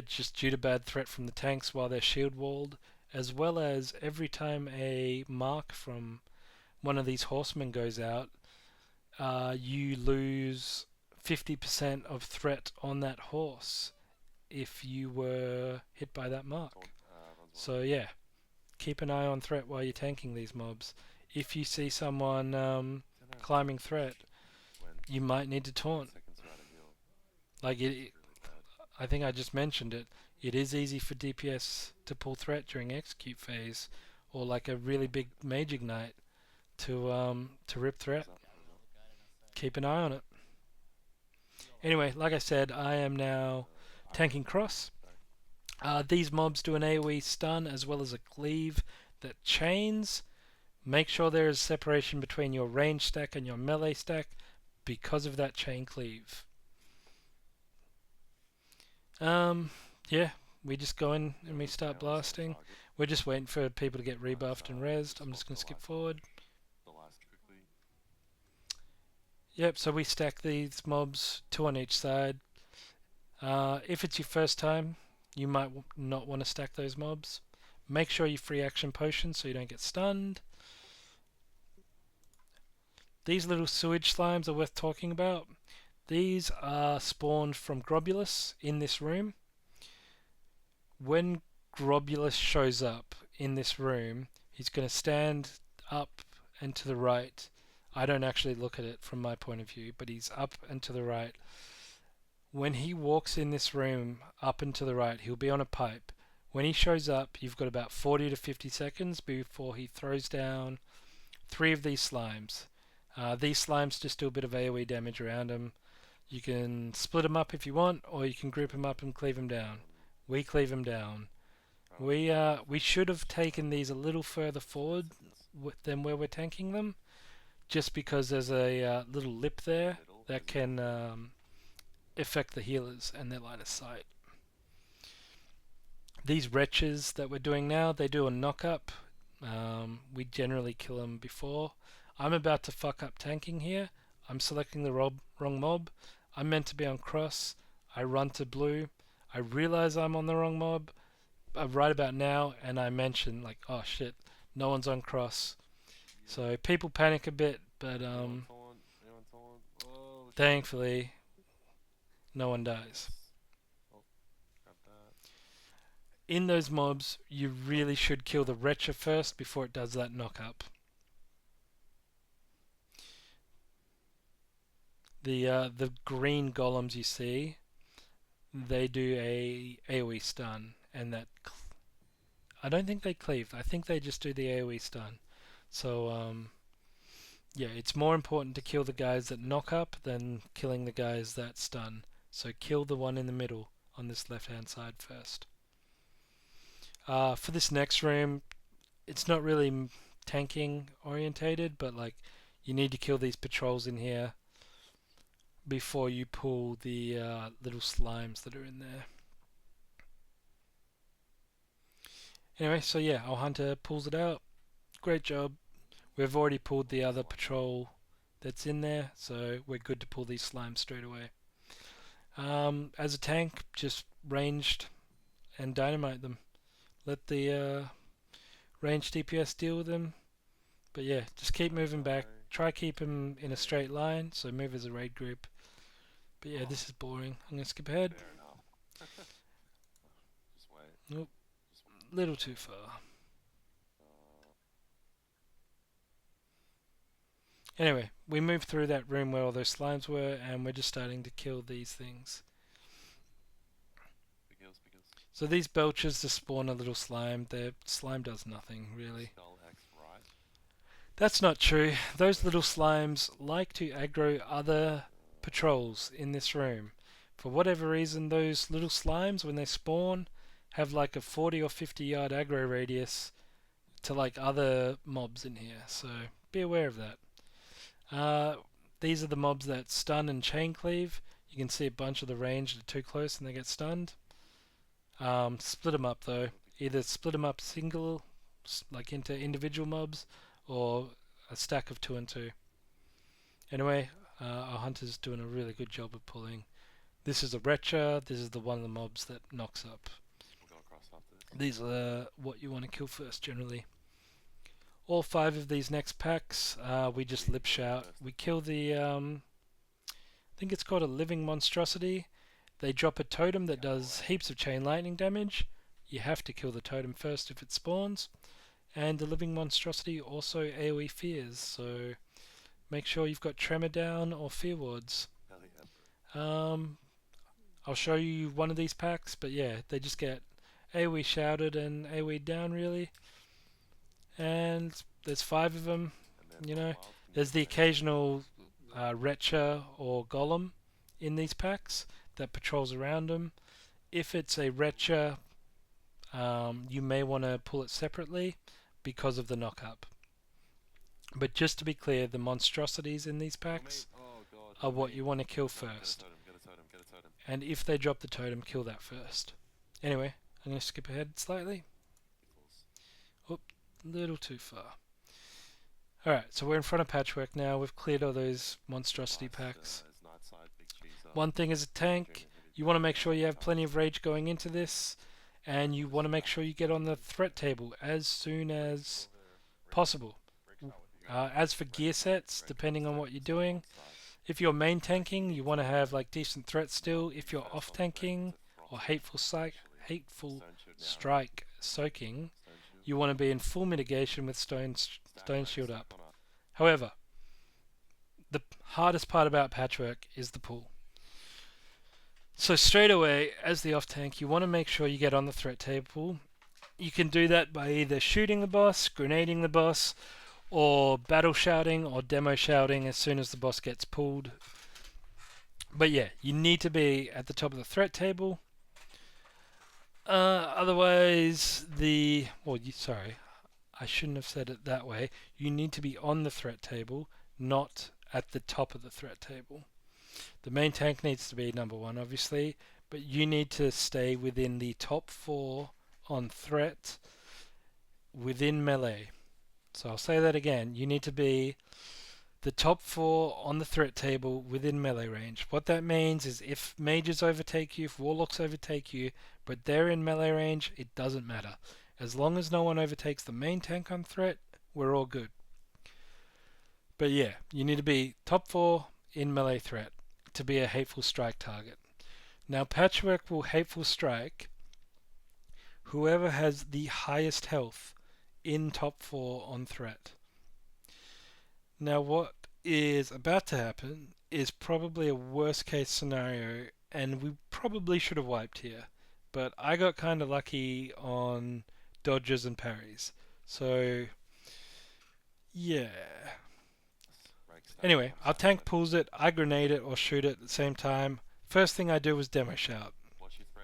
just due to bad threat from the tanks while they're shield walled, as well as every time a mark from one of these horsemen goes out, you lose 50% of threat on that horse if you were hit by that mark. So yeah, keep an eye on threat while you're tanking these mobs. If you see someone climbing threat, you might need to taunt. Like I think I just mentioned it. It is easy for DPS to pull threat during execute phase, or like a really big mage ignite to rip threat. Keep an eye on it. Anyway, like I said, I am now tanking cross. These mobs do an AoE stun as well as a cleave that chains. Make sure there is separation between your range stack and your melee stack because of that chain cleave. Yeah, we just go in and we start blasting. We're just waiting for people to get rebuffed and rezzed. I'm just going to skip forward. Yep, so we stack these mobs, 2 on each side. If it's your first time, you might not want to stack those mobs. Make sure you free action potions so you don't get stunned. These little sewage slimes are worth talking about. These are spawned from Grobulus in this room. When Grobulus shows up in this room, he's going to stand up and to the right. I don't actually look at it from my point of view, but he's up and to the right. When he walks in this room, up and to the right, he'll be on a pipe. When he shows up, you've got about 40 to 50 seconds before he throws down 3 of these slimes. These slimes just do a bit of AoE damage around him. You can split them up if you want, or you can group them up and cleave them down. We cleave them down. We should have taken these a little further forward than where we're tanking them, just because there's a little lip there that can affect the healers and their line of sight. These wretches that we're doing now, they do a knock up. We generally kill them before. I'm about to fuck up tanking here. I'm selecting the wrong mob. I'm meant to be on cross. I run to blue. I realize I'm on the wrong mob right about now, and I mention like, oh shit, no one's on cross. So people panic a bit, but thankfully no one dies. In those mobs, you really should kill the Wretcher first before it does that knock up. The green golems you see, they do a AoE stun, and that I don't think they cleave. I think they just do the AoE stun. So yeah, it's more important to kill the guys that knock up than killing the guys that stun. So kill the one in the middle on this left hand side first. For this next room, it's not really tanking orientated, but like you need to kill these patrols in here before you pull the little slimes that are in there. Anyway, so yeah, our hunter pulls it out. Great job. We've already pulled the other patrol that's in there, so we're good to pull these slimes straight away. As a tank, just ranged and dynamite them. Let the ranged DPS deal with them. But yeah, just keep moving back. Try keep them in a straight line, so move as a raid group. But yeah, this is boring. I'm going to skip ahead. Nope. Little too far. Anyway, we moved through that room where all those slimes were, and we're just starting to kill these things. So these belchers just spawn a little slime. Their slime does nothing, really. That's not true. Those little slimes like to aggro other patrols in this room. For whatever reason, those little slimes, when they spawn, have like a 40 or 50 yard aggro radius to like other mobs in here. So be aware of that. These are the mobs that stun and chain cleave. You can see a bunch of the range that are too close and they get stunned. Split them up though. Either split them up single, like into individual mobs, or a stack of two and two. Anyway, our hunter's doing a really good job of pulling. This is a Retcher. This is the one of the mobs that knocks up. We'll go across after this. These are what you want to kill first generally. All 5 of these next packs, we just lip shout. We kill the, I think it's called a living monstrosity. They drop a totem that does heaps of chain lightning damage. You have to kill the totem first if it spawns. And the living monstrosity also AoE fears, so make sure you've got tremor down or fear wards. Hell yeah, bro. I'll show you one of these packs, but yeah, they just get AoE shouted and AoE down really. And there's 5 of them. And then You know, wild can there's be the occasional Retcher or Golem in these packs that patrols around them. If it's a Retcher, you may want to pull it separately because of the knock-up. But just to be clear, the monstrosities in these packs Oh god. are what you want to kill Get a first. totem, get a totem, get a totem. And if they drop the totem, kill that first. Anyway, I'm going to skip ahead slightly. Equals. Little too far. Alright, so we're in front of Patchwork now. We've cleared all those monstrosity Nice, packs. it's night side, big cheese up. One thing as a tank, you want to make sure you have plenty of rage going into this, and you want to make sure you get on the threat table as soon as possible. As for gear sets, depending on what you're doing, if you're main tanking, you want to have like decent threat still. If you're off tanking or hateful strike soaking, you want to be in full mitigation with stone shield up. However, the hardest part about Patchwork is the pull. So straight away, as the off tank, you want to make sure you get on the threat table. You can do that by either shooting the boss, grenading the boss, or battle shouting or demo shouting as soon as the boss gets pulled. But yeah, you need to be at the top of the threat table. Otherwise, sorry, I shouldn't have said it that way. You need to be on the threat table, not at the top of the threat table. The main tank needs to be number 1, obviously, but you need to stay within the top 4 on threat within melee. So I'll say that again. You need to be the top 4 on the threat table within melee range. What that means is if mages overtake you, if warlocks overtake you, but they're in melee range, it doesn't matter. As long as no one overtakes the main tank on threat, we're all good. But yeah, you need to be top 4 in melee threat to be a hateful strike target. Now Patchwork will hateful strike whoever has the highest health in top 4 on threat. Now what is about to happen is probably a worst case scenario, and we probably should have wiped here, but I got kind of lucky on dodges and parries. So yeah. Anyway, our tank pulls it, I grenade it or shoot it at the same time. First thing I do was demo shout.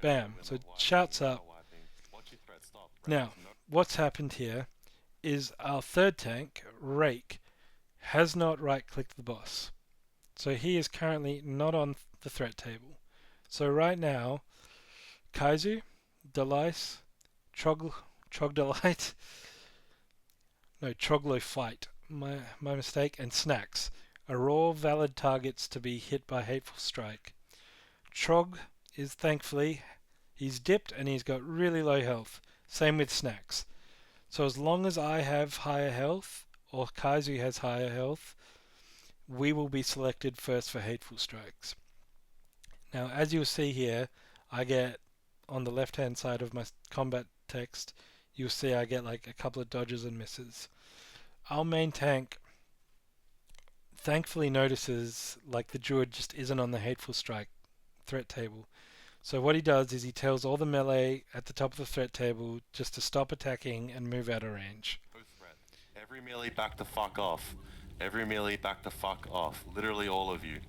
Bam, so it shouts up. Now, what's happened here is our third tank, Rake, has not right-clicked the boss. So he is currently not on the threat table. So right now, Kaizu, Delice, Trogdolite, no, Troglofight, my mistake, and Snacks are all valid targets to be hit by Hateful Strike. Trog is thankfully, he's dipped and he's got really low health. Same with Snacks. So as long as I have higher health, or Kaizu has higher health, we will be selected first for Hateful Strikes. Now, as you'll see here, I get, on the left-hand side of my combat text, you'll see I get like a couple of dodges and misses. Our main tank thankfully notices like the druid just isn't on the Hateful Strike threat table. So what he does is he tells all the melee at the top of the threat table just to stop attacking and move out of range. Every melee back the fuck off. Every melee back the fuck off. Literally all of you.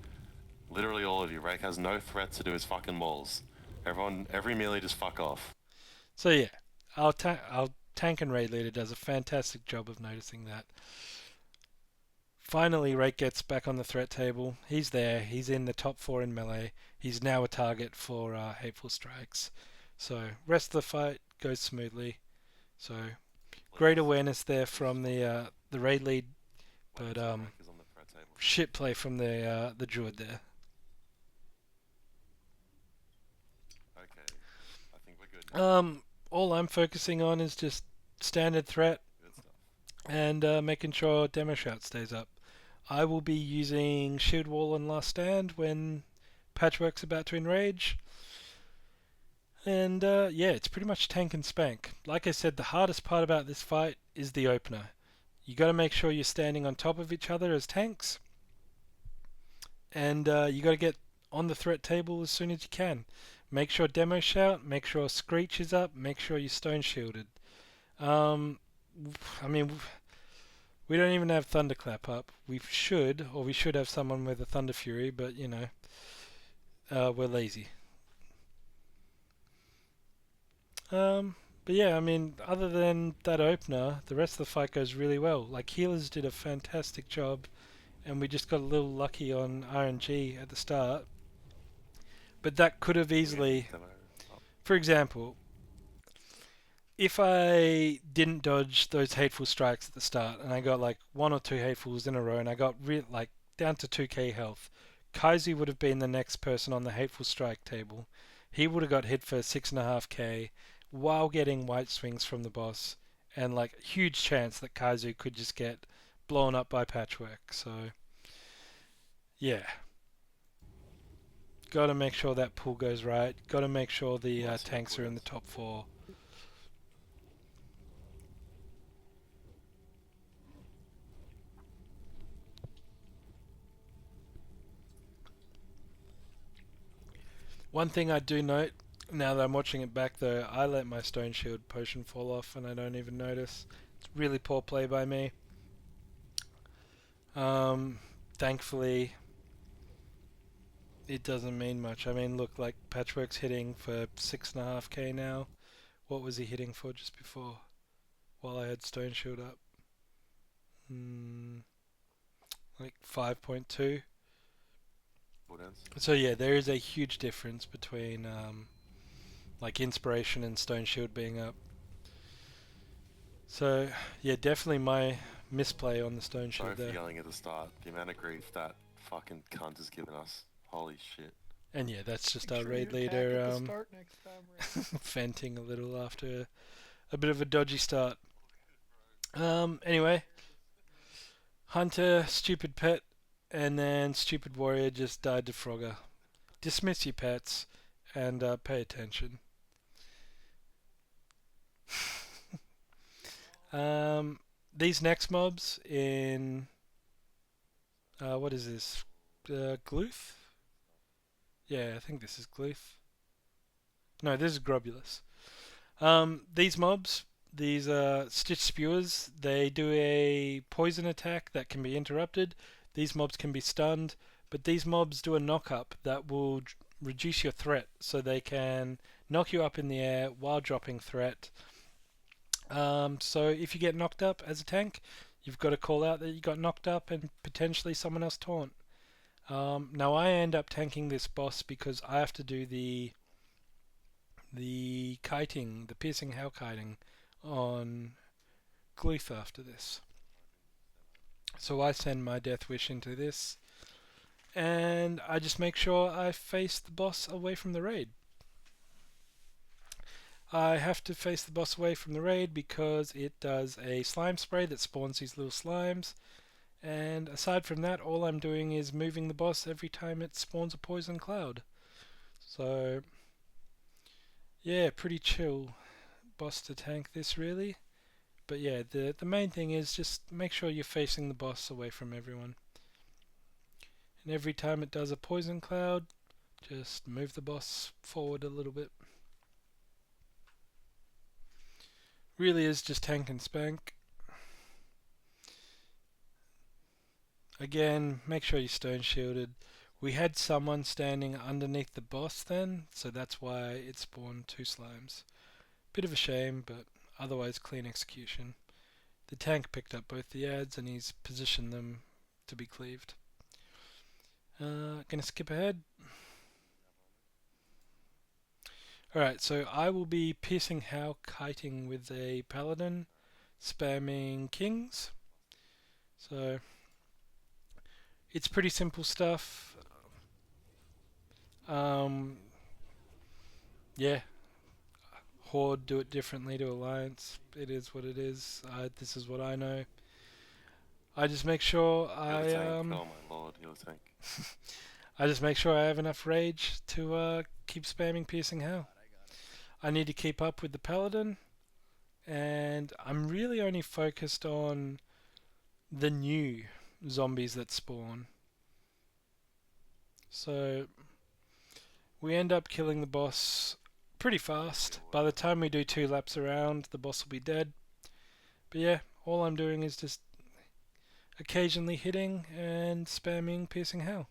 Literally all of you. Rake has no threat to do his fucking balls. Every melee just fuck off. So yeah, our tank and raid leader does a fantastic job of noticing that. Finally, Rake gets back on the threat table. He's there. He's in the top 4 in melee. He's now a target for Hateful Strikes. So rest of the fight goes smoothly. So great Please. awareness there Please from just let me know. the raid lead, When but the rank is on the threat table. shit play from the druid there. Okay. I think we're good now. Um, all I'm focusing on is just standard threat Good stuff. and making sure demo shout stays up. I will be using shield wall and last stand when Patchwork's about to enrage. And yeah, it's pretty much tank and spank. Like I said, the hardest part about this fight is the opener. You got to make sure you're standing on top of each other as tanks, and you got to get on the threat table as soon as you can. Make sure demo shout, make sure screech is up, make sure you're stone shielded. Um, I mean, we don't even have thunderclap up. We should, or we should have someone with a thunder fury, but you know, we're lazy. But yeah, I mean, other than that opener, the rest of the fight goes really well. Like healers did a fantastic job, and we just got a little lucky on RNG at the start. But that could have Do we get easily, demo up? for example, if I didn't dodge those hateful strikes at the start, and I got like one or two hatefuls in a row, and I got like down to 2k health, Kaiser would have been the next person on the hateful strike table. He would have got hit for 6.5k while getting white swings from the boss, and like huge chance that Kaiser could just get blown up by Patchwork. So yeah, got to make sure that pool goes right. Got to make sure the Nice work, tanks are in the boys. top four. One thing I do note now that I'm watching it back though, I let my stone shield potion fall off and I don't even notice. It's really poor play by me. Um, Thankfully, it doesn't mean much. I mean, look, like Patchwork's hitting for 6.5k now. What was he hitting for just before? While I had stone shield up, like 5.2. Cooldowns. So yeah, there is a huge difference between like inspiration and stone shield being up. So yeah, definitely my misplay on the stone Sorry shield for there. yelling at the start. The amount of grief that fucking cunt has given us. Holy shit. And yeah, that's just Make our sure you raid attack leader at the start next time, Ray. venting a little after a bit of a dodgy start. Anyway, Hunter, stupid pet, and then stupid warrior just died to Frogger. Dismiss your pets and pay attention. These next mobs in what is this? Gluth? Yeah, I think this is Gluth. No, this is Grobulus. These mobs, these Stitch Spewers, they do a poison attack that can be interrupted. These mobs can be stunned, but these mobs do a knock up that will reduce your threat, so they can knock you up in the air while dropping threat. So if you get knocked up as a tank, you've got to call out that you got knocked up and potentially someone else taunt. Now I end up tanking this boss because I have to do the kiting, the piercing howl kiting on Gleef after this. So I send my death wish into this, and I just make sure I face the boss away from the raid. I have to face the boss away from the raid because it does a slime spray that spawns these little slimes. And aside from that, all I'm doing is moving the boss every time it spawns a poison cloud. So, yeah, pretty chill boss to tank this really. But yeah, the main thing is just make sure you're facing the boss away from everyone. And every time it does a poison cloud, just move the boss forward a little bit. Really is just tank and spank. Again, make sure you're stone shielded. We had someone standing underneath the boss then, so that's why it spawned two slimes. Bit of a shame, but otherwise clean execution. The tank picked up both the ads and he's positioned them to be cleaved. Gonna skip ahead. Alright, so I will be piercing how kiting with a paladin, spamming kings. So it's pretty simple stuff. Um, yeah, Horde do it differently to Alliance. It is what it is. This is what I know. I just make sure Heal the tank. Oh my lord, heal the tank. I just make sure I have enough rage to keep spamming piercing hell. I need to keep up with the paladin, and I'm really only focused on the new zombies that spawn. So we end up killing the boss pretty fast. By the time we do 2 laps around, the boss will be dead. But yeah, all I'm doing is just occasionally hitting and spamming piercing hell.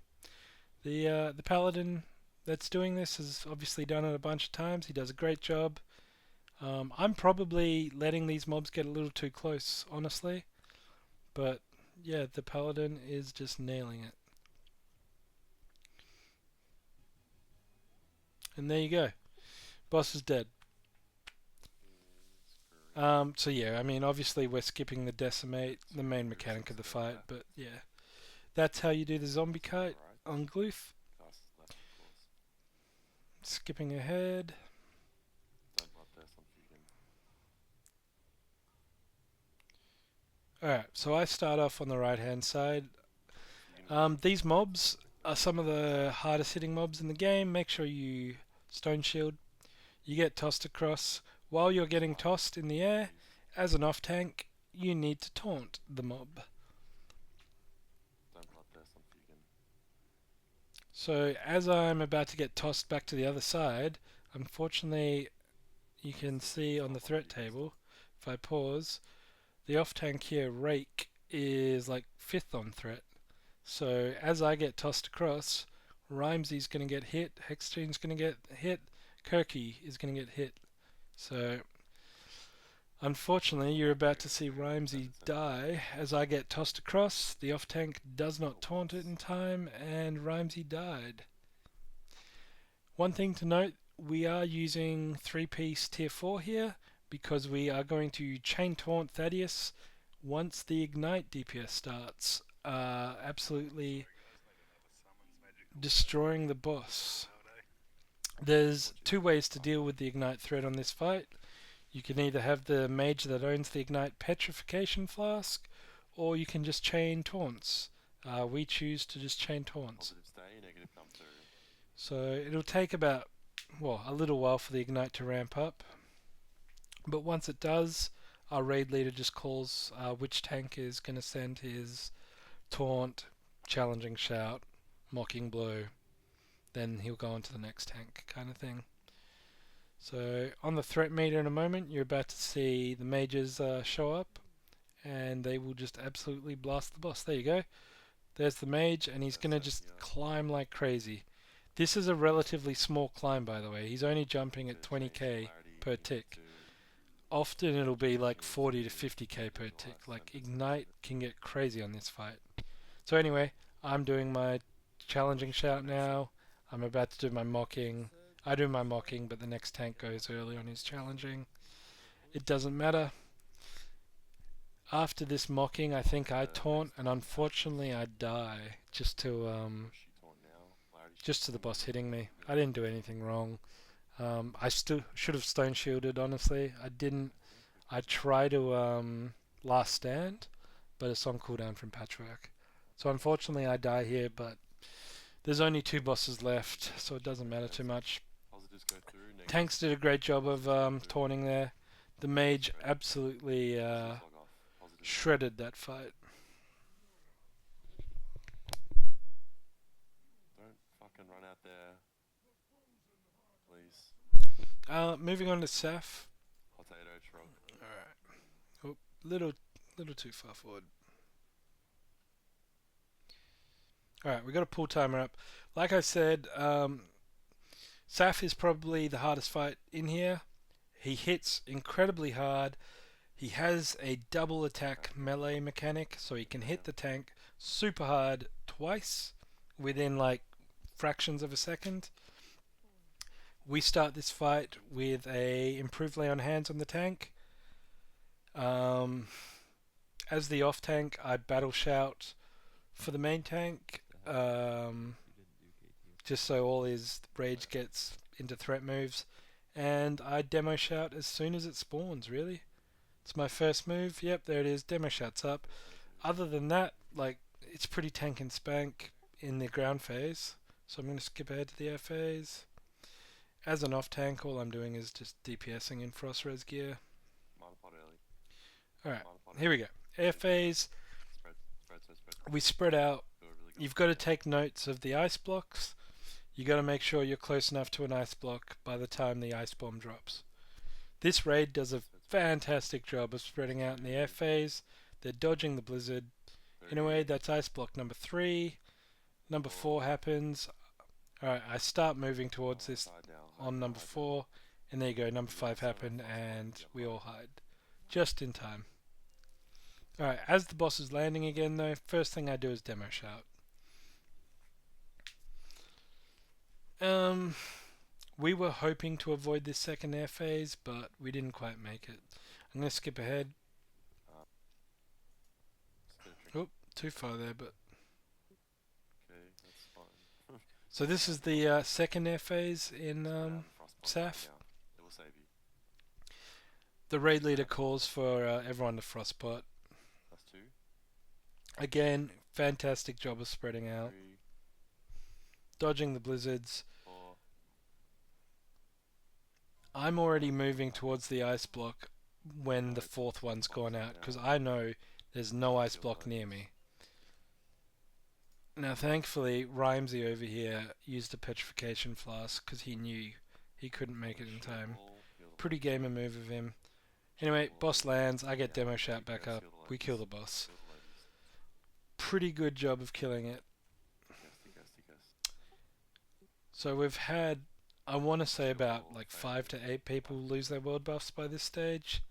The paladin that's doing this has obviously done it a bunch of times. He does a great job. I'm probably letting these mobs get a little too close, honestly. But yeah, the paladin is just nailing it. And there you go. Boss is dead. So yeah, I mean, obviously we're skipping the decimate, the main mechanic of the fight, but yeah, that's how you do the zombie kite on Glyph. Skipping ahead. Alright, so I start off on the right hand side. These mobs are some of the hardest hitting mobs in the game. Make sure you stone shield. You get tossed across. While you're getting tossed in the air, as an off tank, you need to taunt the mob. So as I'm about to get tossed back to the other side, unfortunately you can see on the threat table, if I pause, the off tank here, Rake, is like 5th on threat. So as I get tossed across, Rhymesy's going to get hit, Hexchain's going to get hit, Kirky is going to get hit. So unfortunately you're about to see Rhymesy die as I get tossed across. The off tank does not taunt it in time and Rhymesy died. One thing to note, we are using 3-piece tier 4 here because we are going to chain taunt Thaddeus once the ignite DPS starts, absolutely destroying the boss. There's 2 ways to deal with the ignite threat on this fight. You can either have the mage that owns the ignite petrification flask, or you can just chain taunts. We choose to just chain taunts. So it'll take about, well, a little while for the ignite to ramp up. But once it does, our raid leader just calls which tank is going to send his taunt, challenging shout, mocking blow. Then he'll go on to the next tank, kind of thing. So on the threat meter in a moment, you're about to see the mages show up, and they will just absolutely blast the boss. There you go. There's the mage, and he's going to just climb like crazy. This is a relatively small climb, by the way. He's only jumping at 20k per tick. Often it'll be like 40 to 50k per tick. Like Ignite can get crazy on this fight. So anyway, I'm doing my challenging shout now. I'm about to do my mocking. I do my mocking, but the next tank goes early on his challenging. It doesn't matter. After this mocking, I think I taunt, and unfortunately I die just to the boss hitting me. I didn't do anything wrong. I still should have stone shielded, honestly. I didn't. I try to last stand, but it's on cooldown from patchwork. So unfortunately I die here, but there's only 2 bosses left, so it doesn't matter too much. Tanks did a great job of taunting there. The mage absolutely shredded that fight. Don't fucking run out there. Please. Moving on to Saf. Potato truck. Alright. Oh, little too far forward. Alright, we got a pull timer up. Like I said, Saf is probably the hardest fight in here. He hits incredibly hard. He has a double attack melee mechanic, so he can hit the tank super hard twice within like fractions of a second. We start this fight with a improved lay on hands on the tank. Um, as the off tank, I battle shout for the main tank, just so all his rage gets into threat moves. And I demo shout as soon as it spawns, really. It's my first move. Yep, there it is. Demo shout's up. Other than that, like, it's pretty tank and spank in the ground phase. So I'm going to skip ahead to the air phase. As an off tank, all I'm doing is just DPSing in frost res gear. Alright, here we go. Air phase. We spread out. You've got to take notes of the ice blocks. You got to make sure you're close enough to an ice block by the time the ice bomb drops. This raid does a fantastic job of spreading out in the air phase. They're dodging the blizzard. In a way, that's ice block number 3. Number 4 happens. Alright, I start moving towards this on number 4. And there you go, number 5 happened and we all hide. Just in time. Alright, as the boss is landing again though, first thing I do is demo shout. We were hoping to avoid this second air phase, but we didn't quite make it. I'm going to skip ahead. Oh, too far there, but... So this is the second air phase in SAF. The raid leader calls for everyone to frostbot. Again, fantastic job of spreading out. Dodging the blizzards. I'm already moving towards the ice block when the fourth one's gone out, because I know there's no ice block near me. Now thankfully, Rhymesy over here used a petrification flask because he knew he couldn't make it in time. Pretty gamer move of him. Anyway, boss lands, I get demo shout back up, we kill the boss. Pretty good job of killing it. So we've had, I want to say about like 5 to 8 people lose their world buffs by this stage.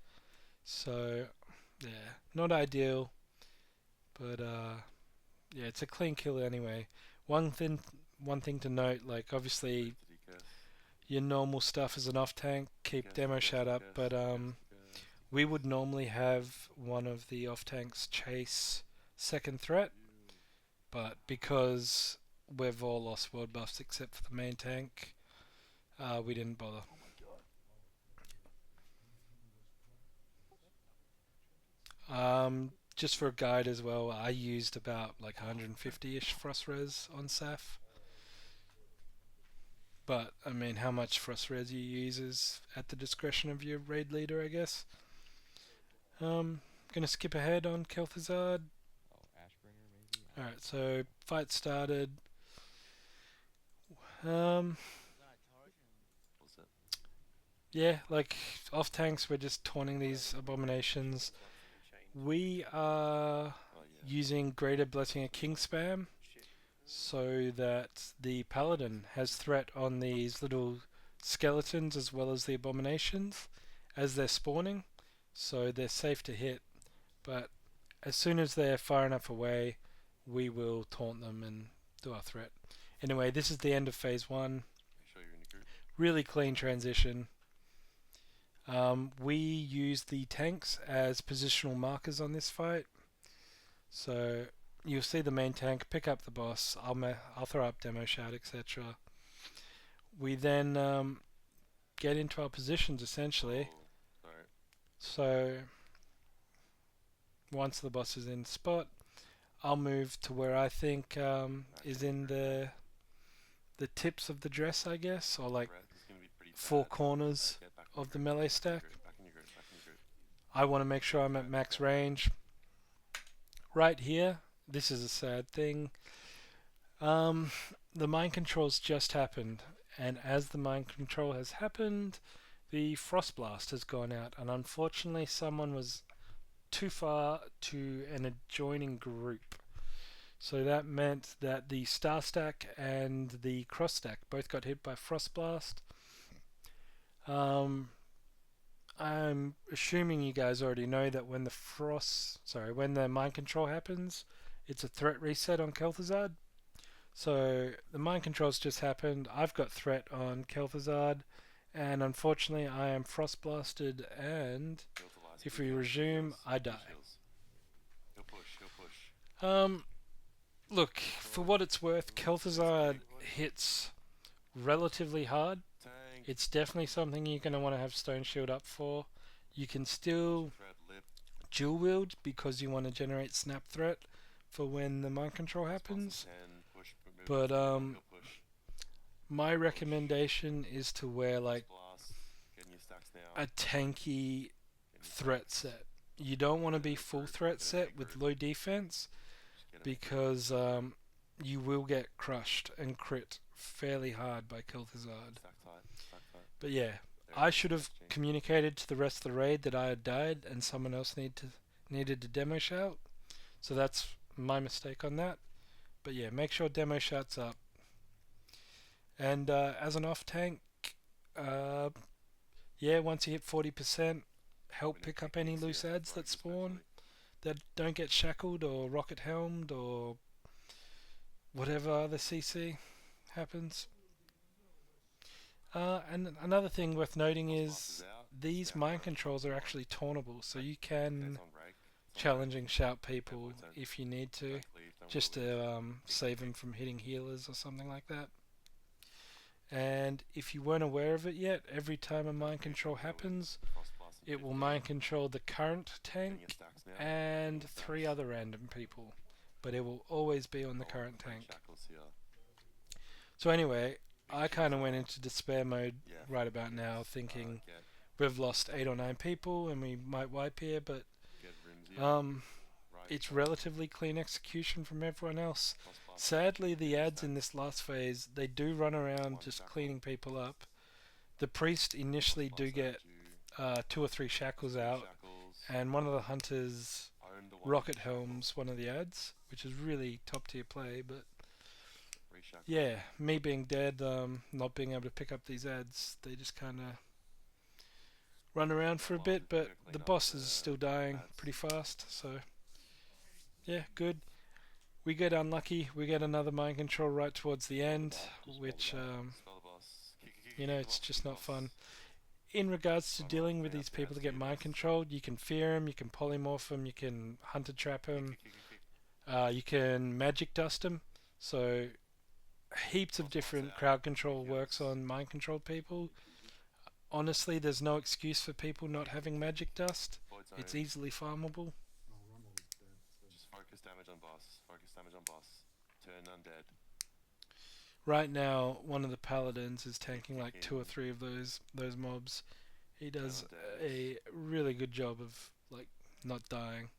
So, yeah, not ideal, but yeah, it's a clean kill anyway. One thing to note, like obviously your normal stuff as an off tank, keep demo shout up, but we would normally have one of the off tanks chase second threat, but because we've all lost world buffs except for the main tank, we didn't bother. Just for a guide as well, I used about like 150-ish frost res on SAF. But, I mean, how much frost res you use is at the discretion of your raid leader, I guess. Gonna skip ahead on Kel'Thuzad. Alright, so fight started. Yeah, like off tanks, we're just taunting these abominations. We are using Greater Blessing of King spam so that the paladin has threat on these little skeletons as well as the abominations as they're spawning, so they're safe to hit, but as soon as they're far enough away we will taunt them and do our threat. Anyway, this is the end of phase 1. Really clean transition. We use the tanks as positional markers on this fight, so you'll see the main tank pick up the boss. I'll throw up demo shout, etc. We then get into our positions essentially. So once the boss is in spot, I'll move to where I think is in the tips of the dress, I guess, or like 4 corners of the melee stack. I want to make sure I'm at max range. Right here, this is a sad thing. The mind control's just happened, and as the mind control has happened, the frost blast has gone out, and unfortunately someone was too far to an adjoining group. So that meant that the star stack and the cross stack both got hit by frost blast. I'm assuming you guys already know that when the mind control happens, it's a threat reset on Kel'Thuzad. So the mind controls just happened. I've got threat on Kel'Thuzad, and unfortunately I am frost blasted. And Utilize. if we resume, I die. He'll push. He'll push. Um, look, for what it's worth, Kel'Thuzad hits relatively hard. Tank. It's definitely something you're going to want to have Stone Shield up for. You can still Threat lip. dual wield because you want to generate snap threat for when the mind control happens. Push, move But he'll push. my recommendation is to wear like Blast. Getting your stacks now. a tanky Getting threat stacks. set. You don't want to be full threat set with low defense Just get 'em because you will get crushed and crit fairly hard by Kel'Thuzad. Stack tight. Stack tight. But yeah, There I it is, should have stack communicated to the rest of the raid that I had died and someone else needed to demo shout. So that's my mistake on that. But yeah, make sure demo shout's up. And as an off tank, yeah, once you hit 40%, help pick up any loose ads that spawn that don't get shackled or rocket helmed or whatever other CC happens. And another thing worth noting is these mind controls are actually tauntable, so you can challenging shout people if you need to, just to save them from hitting healers or something like that. And if you weren't aware of it yet, every time a mind control happens, it will mind control the current tank and 3 other random people, but it will always be on the current tank. So anyway, I kind of went into despair mode right about now, thinking we've lost 8 or 9 people and we might wipe here, but it's relatively clean execution from everyone else. Sadly, the ads in this last phase, they do run around just cleaning people up. The priest initially do get 2 or 3 shackles out, and one of the hunters rocket helms one of the ads, which is really top tier play. But yeah, me being dead, not being able to pick up these ads, they just kind of run around for a bit. But the boss is still dying pretty fast, so yeah, good. We get unlucky. We get another mind control right towards the end, which you know, it's just not fun. In regards to dealing with these people that get mind controlled, you can fear them, you can polymorph them, you can hunter trap them, you can magic dust them. So heaps of different crowd control works on mind controlled people. Honestly, there's no excuse for people not having magic dust. It's easily farmable. Just focus damage on boss. Focus damage on boss. Turn undead. Right now, one of the paladins is tanking like 2 or 3 of those mobs. He does a really good job of like not dying.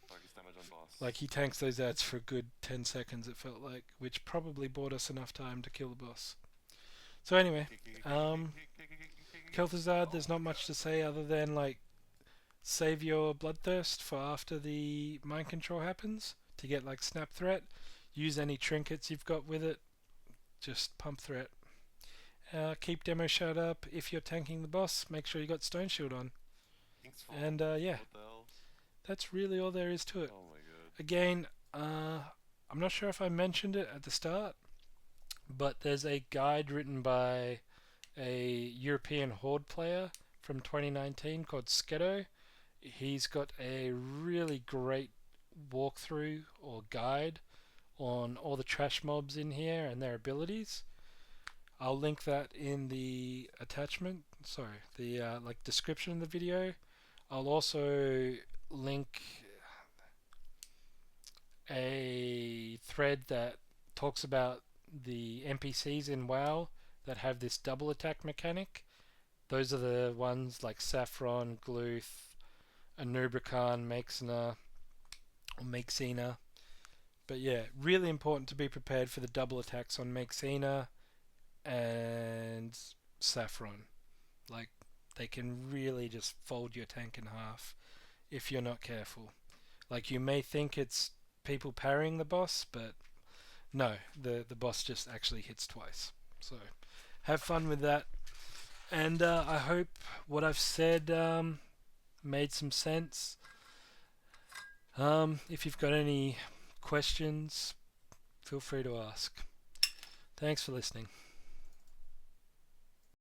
Focus damage on boss. Like he tanks those ads for a good 10 seconds, it felt like, which probably bought us enough time to kill the boss. So anyway, Kel'Thuzad, there's not much to say other than like save your bloodthirst for after the mind control happens to get like snap threat. Use any trinkets you've got with it. Just pump threat. Keep demo shout up. If you're tanking the boss, make sure you got stone shield on. And yeah, that's really all there is to it. Oh my god. Again, I'm not sure if I mentioned it at the start, but there's a guide written by a European Horde player from 2019 called Skedo. He's got a really great walkthrough or guide on all the trash mobs in here and their abilities. I'll link that in the attachment, sorry, the like description of the video. I'll also link a thread that talks about the NPCs in WoW that have this double attack mechanic. Those are the ones like Saffron, Gluth, Anubrakan, Makesina. But yeah, really important to be prepared for the double attacks on Makesina and Saffron. Like, they can really just fold your tank in half if you're not careful. Like, you may think it's people parrying the boss, but no, the boss just actually hits twice. So, have fun with that. And I hope what I've said made some sense. If you've got any questions, feel free to ask. Thanks for listening.